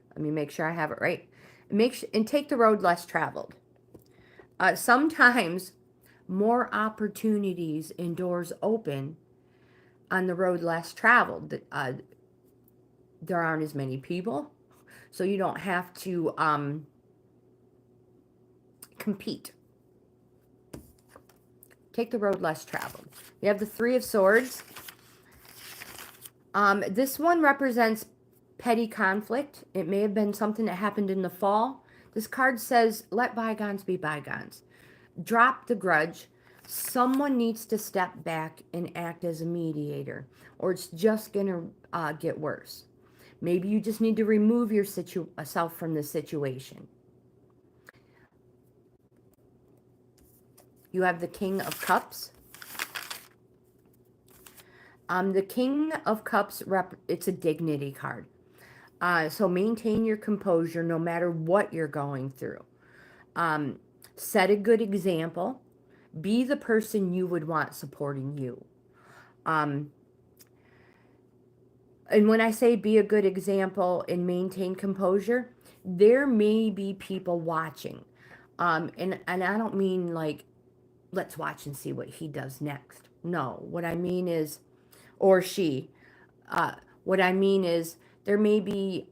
let me make sure I have it right. And take the road less traveled. Sometimes more opportunities and doors open on the road less traveled. There aren't as many people, so you don't have to compete. Take the road less traveled. You have the Three of Swords. This one represents petty conflict. It may have been something that happened in the fall. This card says, let bygones be bygones. Drop the grudge. Someone needs to step back and act as a mediator, or it's just going to get worse. Maybe you just need to remove yourself from the situation. You have the King of Cups. The King of Cups, it's a dignity card. So maintain your composure no matter what you're going through. Set a good example. Be the person you would want supporting you. And when I say be a good example and maintain composure, there may be people watching. And I don't mean like, let's watch and see what he does next. No, what I mean is, or she, what I mean is there may be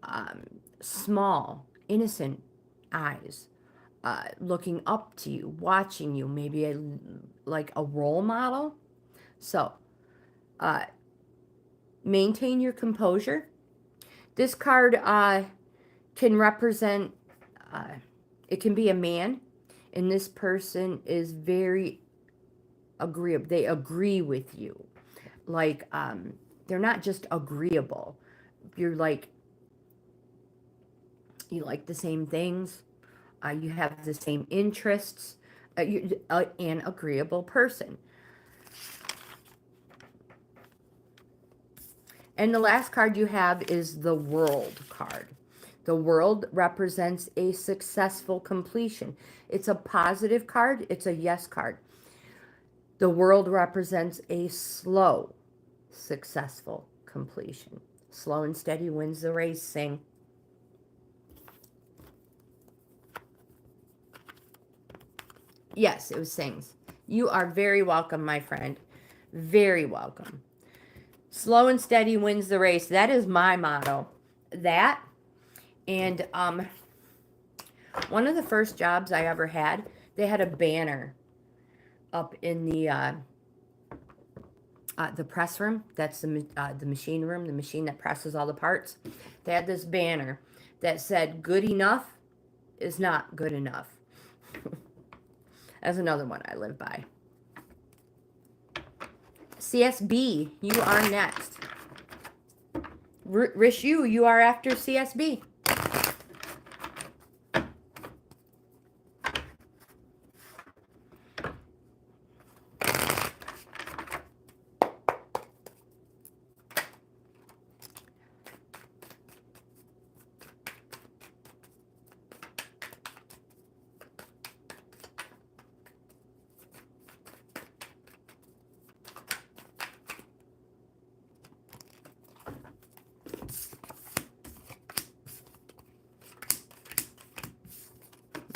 small, innocent eyes looking up to you, watching you, maybe like a role model. So, maintain your composure. This card can represent, it can be a man, and this person is very agreeable. They agree with you. Like, they're not just agreeable. You're like, you like the same things. You have the same interests. You're an agreeable person. And the last card you have is the World card. The World represents a successful completion. It's a positive card. It's a yes card. The World represents a slow, successful completion. Slow and steady wins the race. Sing. Yes, it was sings. You are very welcome, my friend. Very welcome. Slow and steady wins the race. That is my motto. That, and one of the first jobs I ever had, they had a banner up in the press room. That's the machine room, the machine that presses all the parts. They had this banner that said, "Good enough is not good enough." That's another one I live by. CSB, you are next. Rishu, you are after CSB.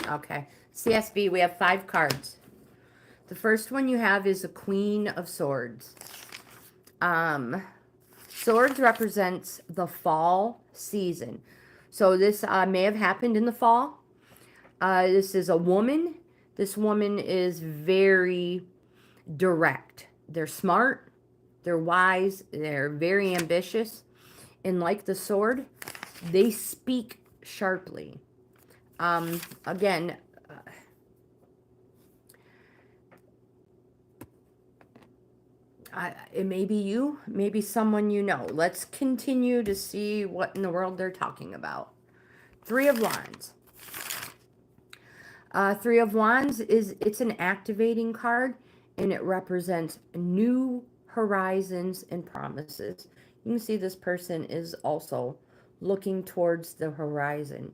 Okay, CSB, we have 5 cards. The first one you have is a Queen of Swords. Swords represents the fall season. So this may have happened in the fall. This is a woman. This woman is very direct. They're smart. They're wise. They're very ambitious. And like the sword, they speak sharply. Again, it may be you, maybe someone you know. Let's continue to see what in the world they're talking about. 3 of Wands. 3 of Wands it's an activating card, and it represents new horizons and promises. You can see this person is also looking towards the horizon.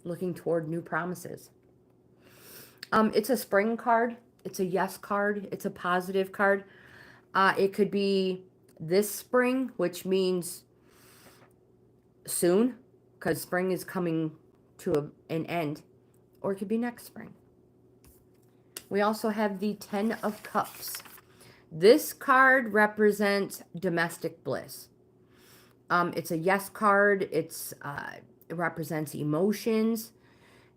Looking toward new promises. It's a spring card. It's a yes card. It's a positive card. It could be this spring, which means soon, because spring is coming to an end. Or it could be next spring. We also have the 10 of Cups. This card represents domestic bliss. It's a yes card. It represents emotions.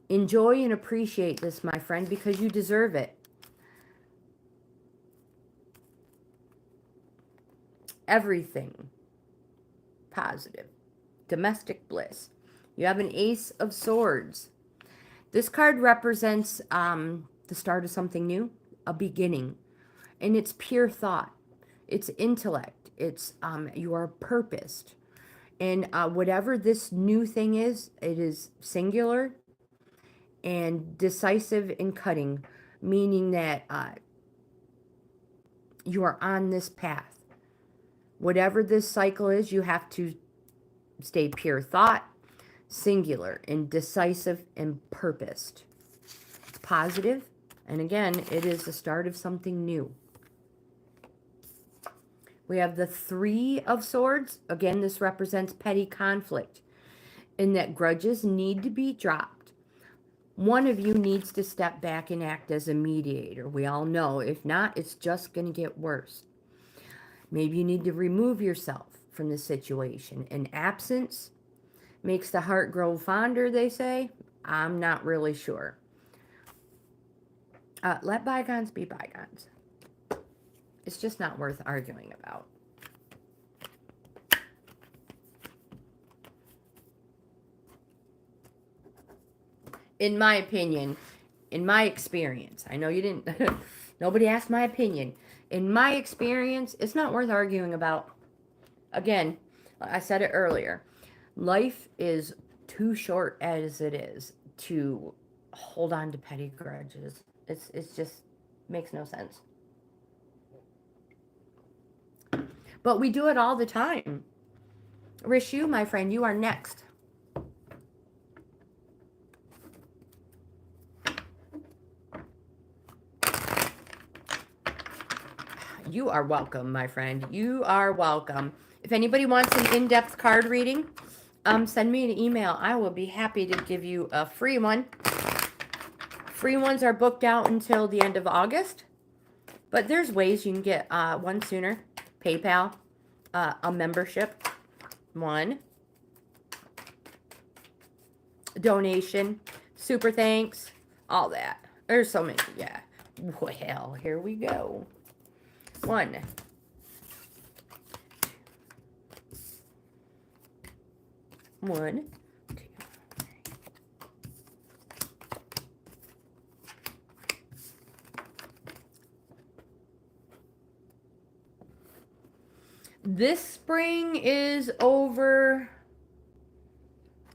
Enjoy and appreciate this, my friend, because you deserve it. Everything positive. Domestic bliss. You have an Ace of Swords. This card represents the start of something new, a beginning. And it's pure thought. It's intellect. It's you are purposed. And whatever this new thing is, it is singular and decisive and cutting, meaning that you are on this path. Whatever this cycle is, you have to Stay pure thought, singular, indecisive, and purposed. It's positive, and again, it is the start of something new. We have the Three of Swords. Again, this represents petty conflict, in that grudges need to be dropped. One of you needs to step back and act as a mediator. We all know. If not, it's just going to get worse. Maybe you need to remove yourself from the situation. And absence makes the heart grow fonder, they say. I'm not really sure. Let bygones be bygones. It's just not worth arguing about. In my opinion, in my experience, I know you didn't, nobody asked my opinion. In my experience, it's not worth arguing about. Again, I said it earlier. Life is too short as it is to hold on to petty grudges. It's just makes no sense. But we do it all the time. Rishu, my friend, you are next. You are welcome, my friend. You are welcome. If anybody wants an in-depth card reading, send me an email. I will be happy to give you a free one. Free ones are booked out until the end of August. But there's ways you can get one sooner. PayPal, a membership, one. Donation, super thanks, all that. There's so many, yeah. Well, here we go. One. One. Two. This spring is over.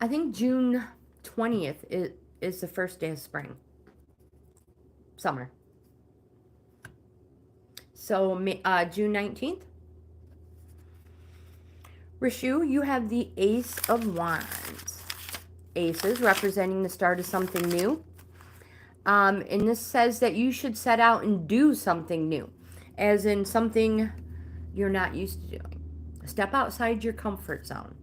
I think June 20th is the first day of spring. Summer. So, June 19th. Rishu, you have the Ace of Wands. Aces representing the start of something new. And this says that you should set out and do something new. As in something you're not used to doing. Step outside your comfort zone.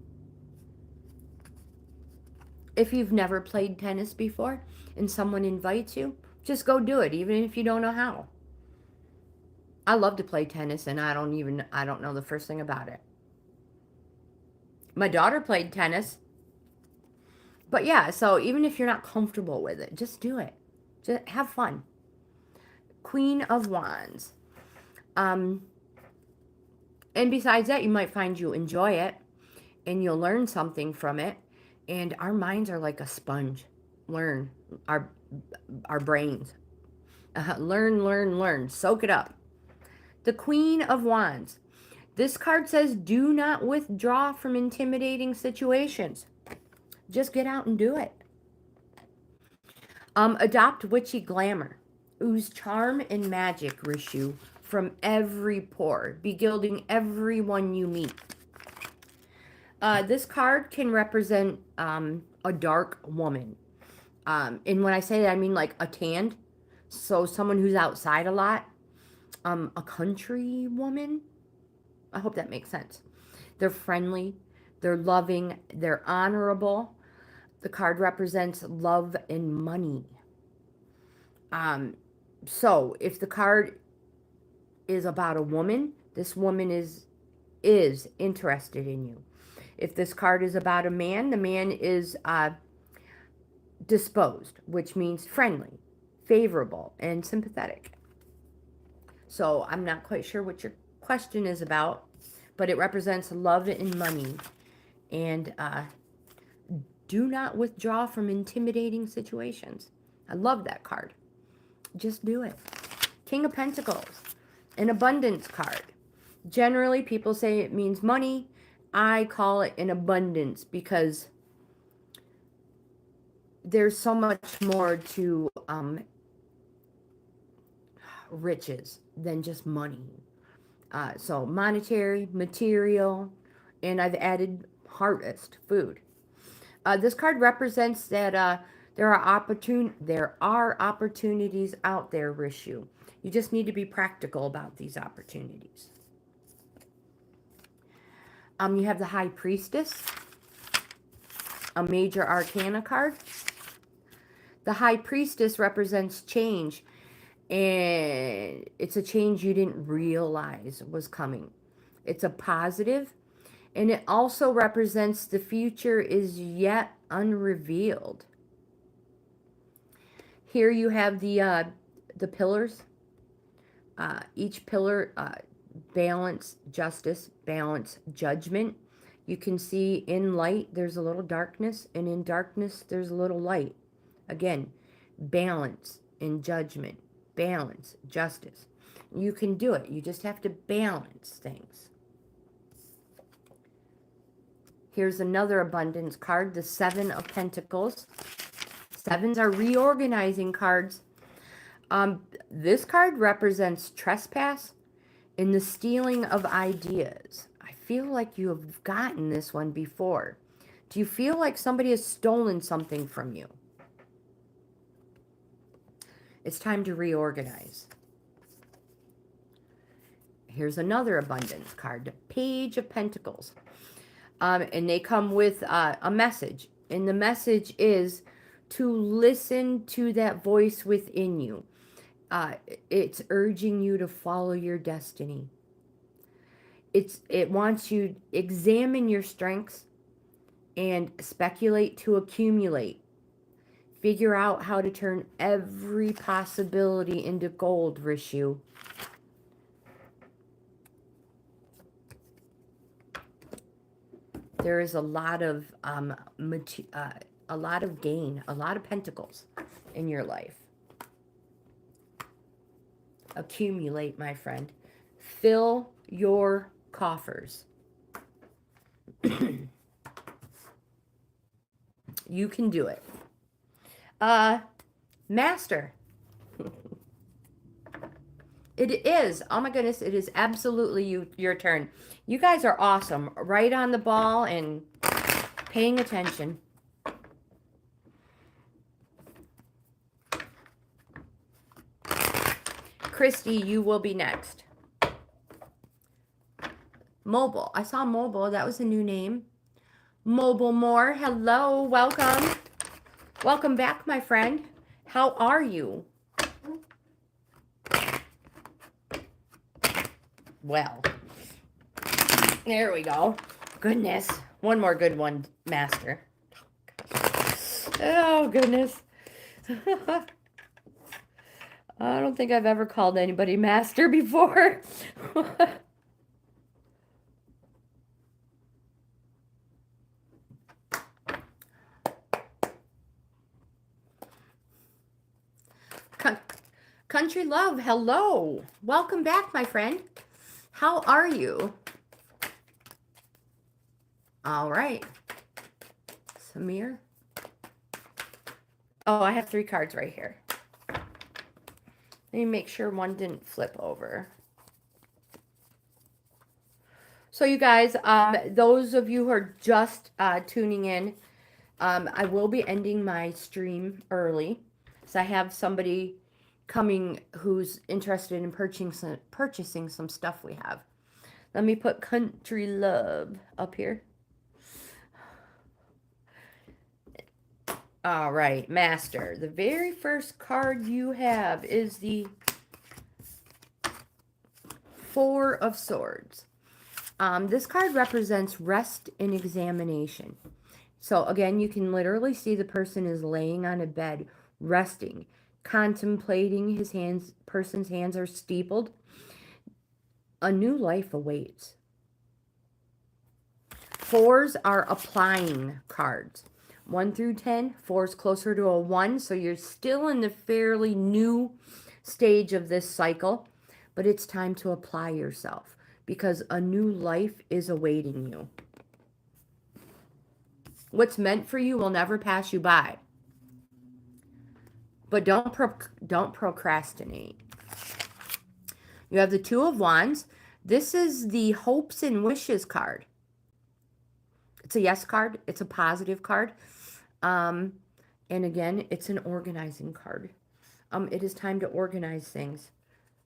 If you've never played tennis before and someone invites you, just go do it, even if you don't know how. I love to play tennis, and I don't know the first thing about it. My daughter played tennis. But yeah, so even if you're not comfortable with it, just do it. Just have fun. Queen of Wands. And besides that, you might find you enjoy it, and you'll learn something from it. And our minds are like a sponge. Learn. Our brains. Learn. Soak it up. The Queen of Wands. This card says, do not withdraw from intimidating situations. Just get out and do it. Adopt witchy glamour. Ooze charm and magic, Rishu, from every pore. Be gilding everyone you meet. This card can represent a dark woman. And when I say that, I mean like a tanned. So someone who's outside a lot. A country woman. I hope that makes sense. They're friendly. They're loving. They're honorable. The card represents love and money. So if the card is about a woman, this woman is interested in you. If this card is about a man, the man is disposed, which means friendly, favorable, and sympathetic. So I'm not quite sure what your question is about, but it represents love and money. And do not withdraw from intimidating situations. I love that card. Just do it. King of Pentacles, an abundance card. Generally, people say it means money. I call it an abundance because there's so much more to riches than just money. So monetary, material, and I've added harvest food. This card represents that there are opportunities out there, Rishu. You just need to be practical about these opportunities. You have the High Priestess, a major arcana card. The High Priestess represents change, and it's a change you didn't realize was coming. It's a positive, and it also represents the future is yet unrevealed. Here you have the pillars. Each pillar, balance, justice, balance, judgment. You can see in light there's a little darkness, and in darkness there's a little light. Again, balance in judgment, balance, justice. You can do it. You just have to balance things. Here's another abundance card, the Seven of Pentacles. Sevens are reorganizing cards. This card represents trespass and the stealing of ideas. I feel like you have gotten this one before. Do you feel like somebody has stolen something from you? It's time to reorganize. Here's another abundance card, the Page of Pentacles. And they come with a message. And the message is to listen to that voice within you. It's urging you to follow your destiny. It wants you to examine your strengths and speculate to accumulate. Figure out how to turn every possibility into gold, Rishu. There is a lot of gain, a lot of pentacles in your life. Accumulate, my friend. Fill your coffers. You can do it. Master. It is. Oh my goodness, it is absolutely your turn. You guys are awesome. Right on the ball and paying attention. Christy, you will be next. Mobile. I saw Mobile. That was a new name. Mobile More. Hello. Welcome. Welcome back, my friend. How are you? Well, there we go. Goodness. One more good one, Master. Oh, goodness. I don't think I've ever called anybody Master before. Country Love, hello. Welcome back, my friend. How are you? All right. Samir. Oh, I have 3 cards right here. Let me make sure one didn't flip over. So you guys, those of you who are just tuning in, I will be ending my stream early. So I have somebody coming who's interested in purchasing some stuff we have. Let me put Country Love up here. All right, Master. The very first card you have is the Four of Swords. This card represents rest and examination. So again, you can literally see the person is laying on a bed, resting, contemplating. His hands, person's hands are steepled. A new life awaits. Fours are applying cards. 1 through 10. 4 is closer to a 1, so you're still in the fairly new stage of this cycle, but it's time to apply yourself because a new life is awaiting you. What's meant for you will never pass you by. But don't procrastinate. You have the Two of Wands. This is the hopes and wishes card. It's a yes card. It's a positive card. And again, it's an organizing card. It is time to organize things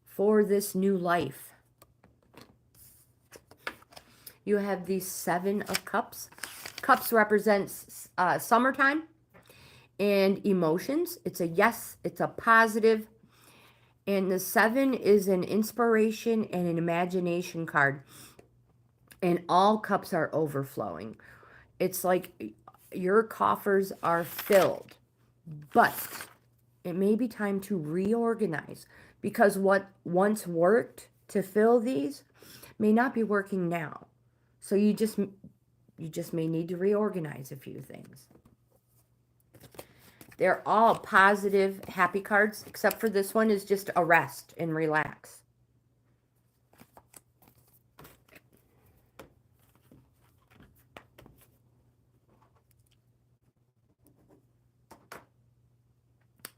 for this new life. You have the 7 of Cups. Cups represents summertime and emotions. It's a yes, it's a positive. And the 7 is an inspiration and an imagination card. And all cups are overflowing. It's like your coffers are filled. But it may be time to reorganize, because what once worked to fill these may not be working now. So you just may need to reorganize a few things. They're all positive, happy cards, except for this one is just a rest and relax.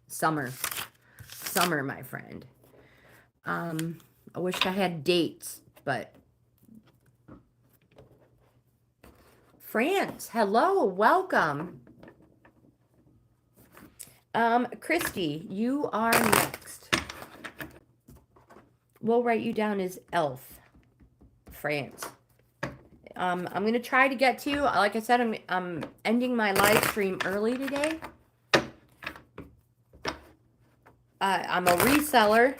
Summer. Summer, my friend. I wish I had dates, but... France, hello, welcome. Christy, you are next. We'll write you down as Elf, France. I'm going to try to get to you. Like I said, I'm ending my live stream early today. I'm a reseller.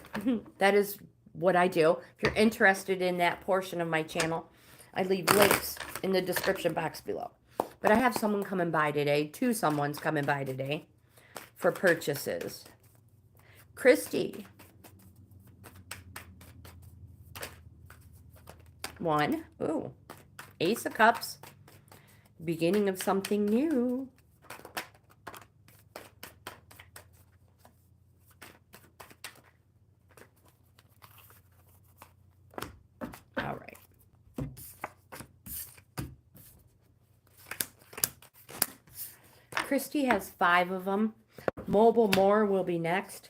That is what I do. If you're interested in that portion of my channel, I leave links in the description box below. But I have someone coming by today. 2 someone's coming by today for purchases. Christy. 1. Ooh. Ace of Cups. Beginning of something new. All right. Christy has 5 of them. Mobile More will be next.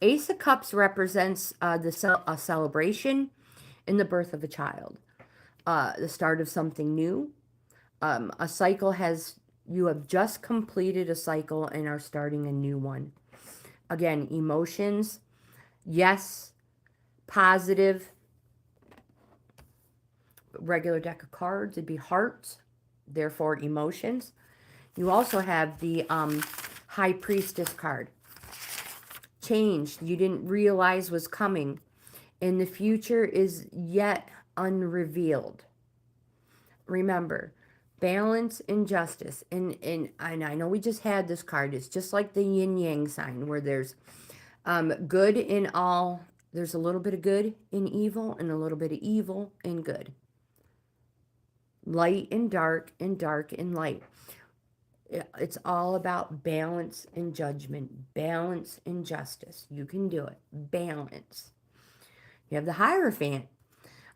Ace of Cups represents a celebration in the birth of a child. The start of something new. A cycle you have just completed a cycle and are starting a new one. Again, emotions. Yes. Positive. Regular deck of cards, it'd be hearts. Therefore, emotions. You also have the High Priestess card. Change you didn't realize was coming. And the future is yet unrevealed. Remember, balance and justice. And I know we just had this card. It's just like the yin-yang sign, where there's good in all. There's a little bit of good in evil and a little bit of evil in good. Light and dark and light. It's all about balance and judgment, balance and justice. You can do it. Balance. You have the Hierophant.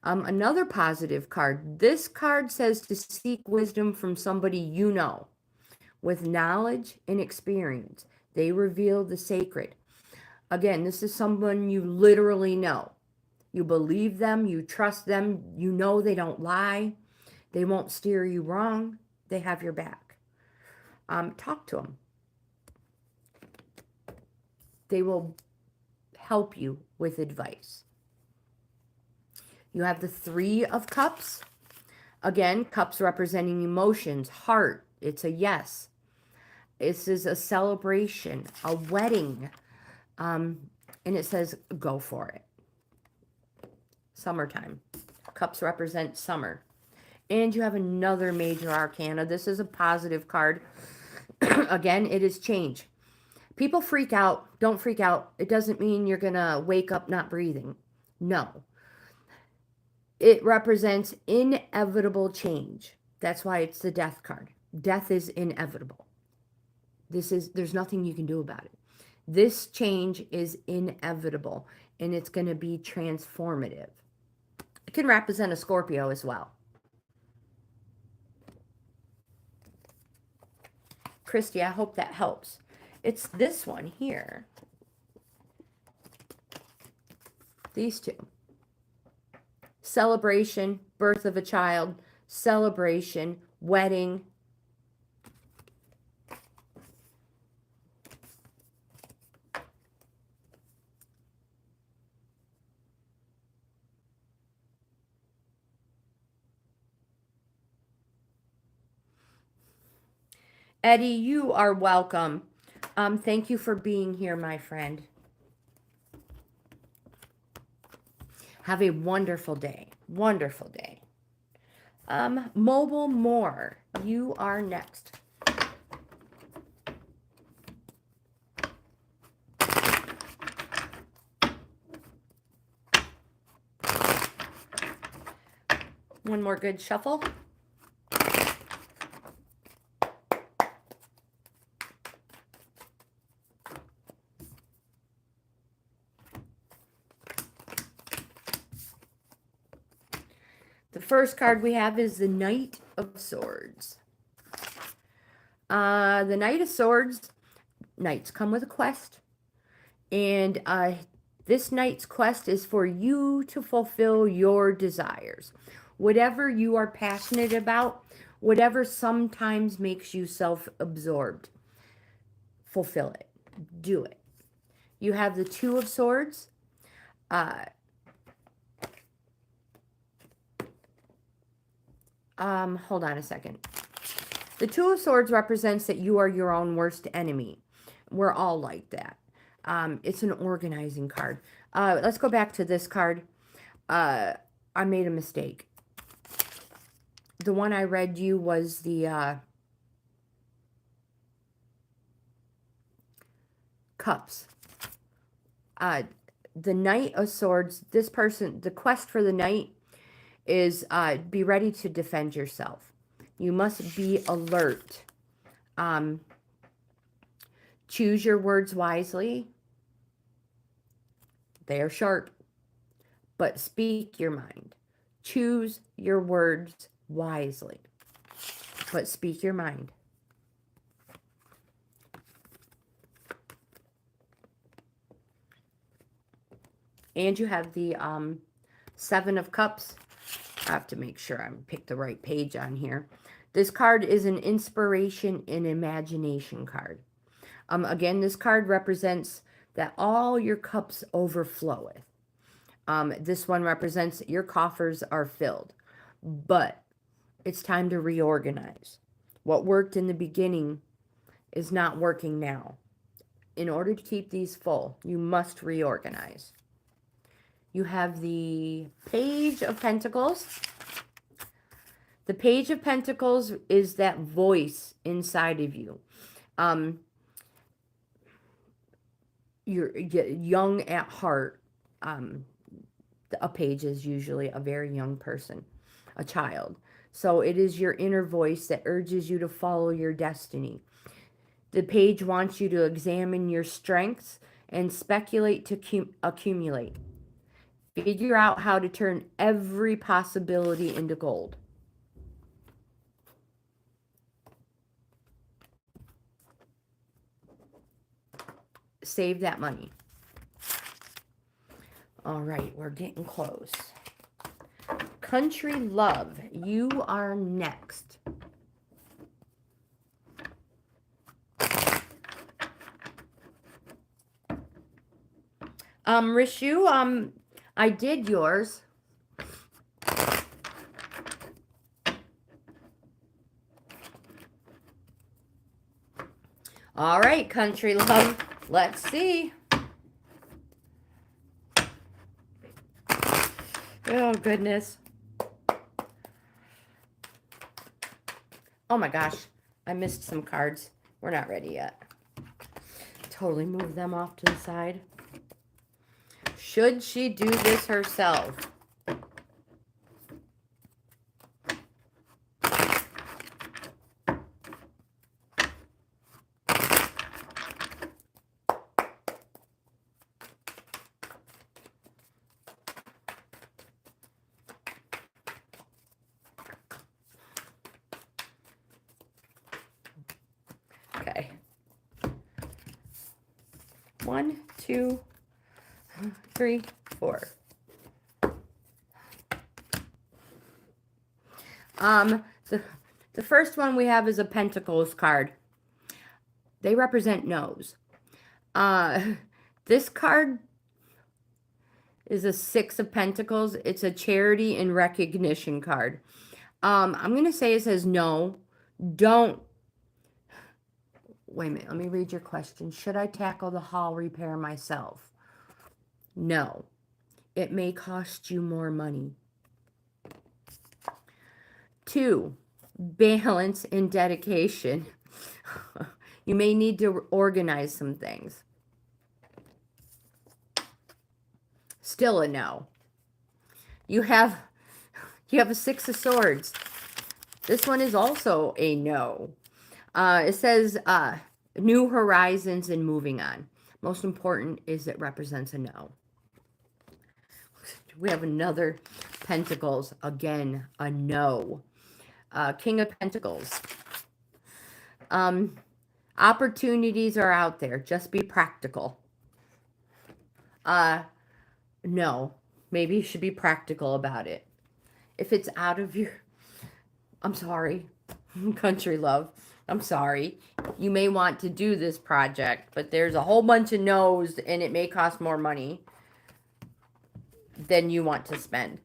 Another positive card. This card says to seek wisdom from somebody you know, with knowledge and experience. They reveal the sacred. Again, this is someone you literally know. You believe them, you trust them, you know they don't lie. They won't steer you wrong. They have your back. Talk to them. They will help you with advice. You have the 3 of Cups. Again, cups representing emotions, heart. It's a yes. This is a celebration, a wedding. And it says, go for it. Summertime. Cups represent summer. And you have another major arcana. This is a positive card. Again, it is change. People freak out. Don't freak out. It doesn't mean you're going to wake up not breathing. No. It represents inevitable change. That's why it's the Death card. Death is inevitable. There's nothing you can do about it. This change is inevitable, and it's going to be transformative. It can represent a Scorpio as well. Christy, I hope that helps. It's this one here. These 2. Celebration, birth of a child, celebration, wedding, Eddie, you are welcome. Thank you for being here, my friend. Have a wonderful day. Wonderful day. Mobile More, you are next. One more good shuffle. The first card we have is the Knight of Swords. The Knight of Swords, knights come with a quest. And this knight's quest is for you to fulfill your desires. Whatever you are passionate about, whatever sometimes makes you self-absorbed, fulfill it. Do it. You have the Two of Swords. Hold on a second. The Two of Swords represents that you are your own worst enemy. We're all like that. It's an organizing card. Let's go back to this card. I made a mistake. The one I read you was the Cups. The Knight of Swords, this person, the quest for the Knight is be ready to defend yourself. You must be alert. Choose your words wisely. They are sharp, but speak your mind. Choose your words wisely, but speak your mind. And you have the Seven of Cups. I have to make sure I pick the right page on here. This card is an inspiration and imagination card. Again, this card represents that all your cups overfloweth. This one represents that your coffers are filled. But it's time to reorganize. What worked in the beginning is not working now. In order to keep these full, you must reorganize. You have the Page of Pentacles. The Page of Pentacles is that voice inside of you. You're young at heart. A page is usually a very young person, a child. So it is your inner voice that urges you to follow your destiny. The page wants you to examine your strengths and speculate to accumulate. Figure out how to turn every possibility into gold. Save that money. All right, we're getting close. Country Love, you are next. Rishu, I did yours. All right, Country Love, let's see. Oh, goodness. Oh, my gosh. I missed some cards. We're not ready yet. Totally move them off to the side. Should she do this herself? Okay. 1, 2, 3, 4. The first one we have is a Pentacles card. They represent no's. This card is a Six of Pentacles. It's a charity and recognition card. I'm going to say it says no. Don't. Wait a minute. Let me read your question. Should I tackle the hall repair myself? No. It may cost you more money. 2, balance and dedication. You may need to organize some things. Still a no. You have a Six of Swords. This one is also a no. It says new horizons and moving on. Most important is it represents a no. We have another Pentacles. Again, a no. King of Pentacles. Opportunities are out there. Just be practical. No. Maybe you should be practical about it. If it's out of your... I'm sorry. Country love. I'm sorry. You may want to do this project, but there's a whole bunch of no's and it may cost more money than you want to spend.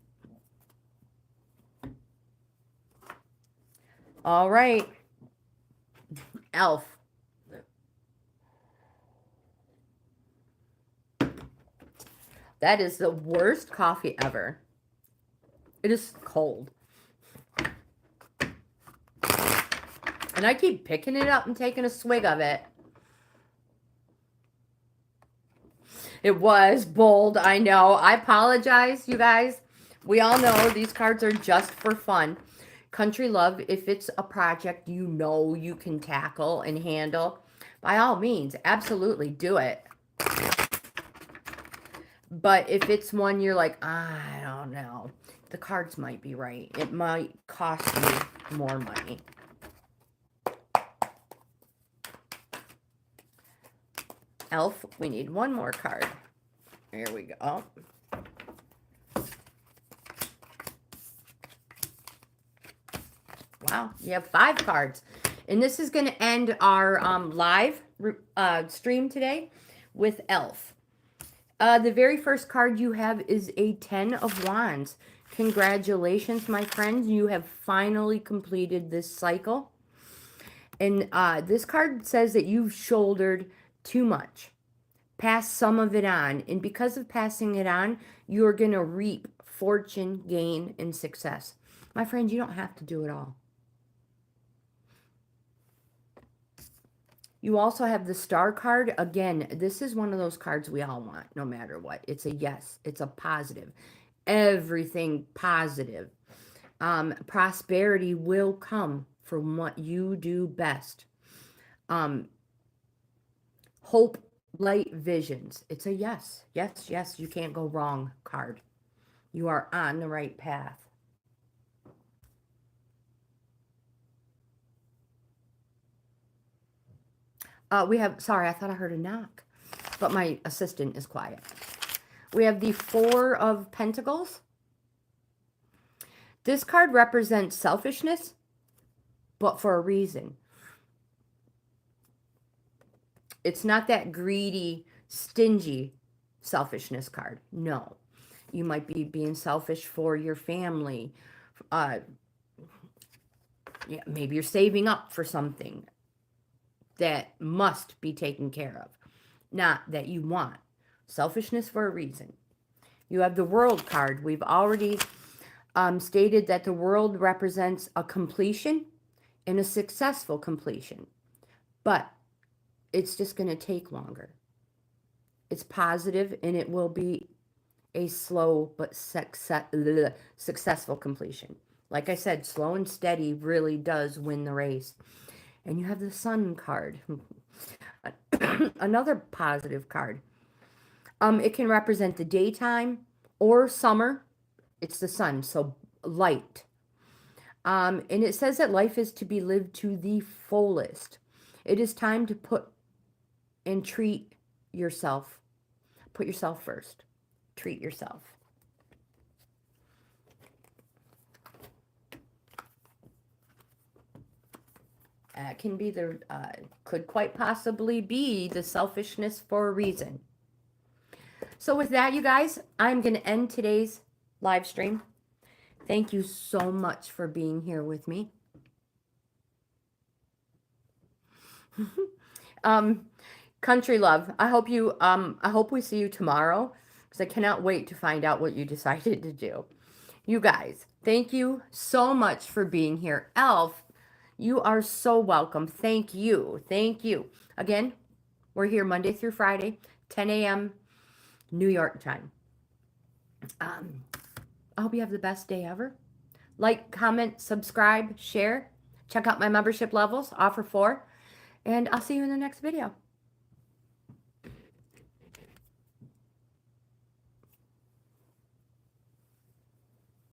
All right. Elf. That is the worst coffee ever. It is cold. And I keep picking it up and taking a swig of it. It was bold, I know. I apologize, you guys. We all know these cards are just for fun. Country love, if it's a project you know you can tackle and handle, by all means, absolutely do it. But if it's one you're like, I don't know, the cards might be right. It might cost you more money. Elf, we need one more card. Here we go. Wow, you have 5 cards. And this is going to end our live stream today with Elf. The very first card you have is a 10 of Wands. Congratulations, my friends. You have finally completed this cycle. And this card says that you've shouldered too much. Pass some of it on. And because of passing it on, you're going to reap fortune, gain, and success. My friends, you don't have to do it all. You also have the Star card. Again, this is one of those cards we all want, no matter what. It's a yes. It's a positive. Everything positive. Prosperity will come from what you do best. Hope, light, visions. It's a yes. Yes, yes. You can't go wrong card. You are on the right path. We have, sorry, I thought I heard a knock, but my assistant is quiet. We have the 4 of Pentacles. This card represents selfishness, but for a reason. It's not that greedy, stingy selfishness card. No. You might be being selfish for your family. Yeah, maybe you're saving up for something that must be taken care of, not that you want. Selfishness for a reason. You have the World card. We've already stated that the World represents a completion and a successful completion, but it's just going to take longer. It's positive and it will be a slow but successful completion. Like I said, slow and steady really does win the race. And you have the Sun card. Another positive card. It can represent the daytime or summer. It's the sun, so light. And it says that life is to be lived to the fullest. It is time to put and treat yourself. Put yourself first. Treat yourself. Can be the, could quite possibly be the selfishness for a reason. So with that, you guys, I'm going to end today's live stream. Thank you so much for being here with me. Country love, I hope we see you tomorrow, because I cannot wait to find out what you decided to do. You guys, thank you so much for being here. Elf, you are so welcome. Thank you. Thank you. Again, we're here Monday through Friday, 10 a.m. New York time. I hope you have the best day ever. Like, comment, subscribe, share. Check out my membership levels, offer 4. And I'll see you in the next video.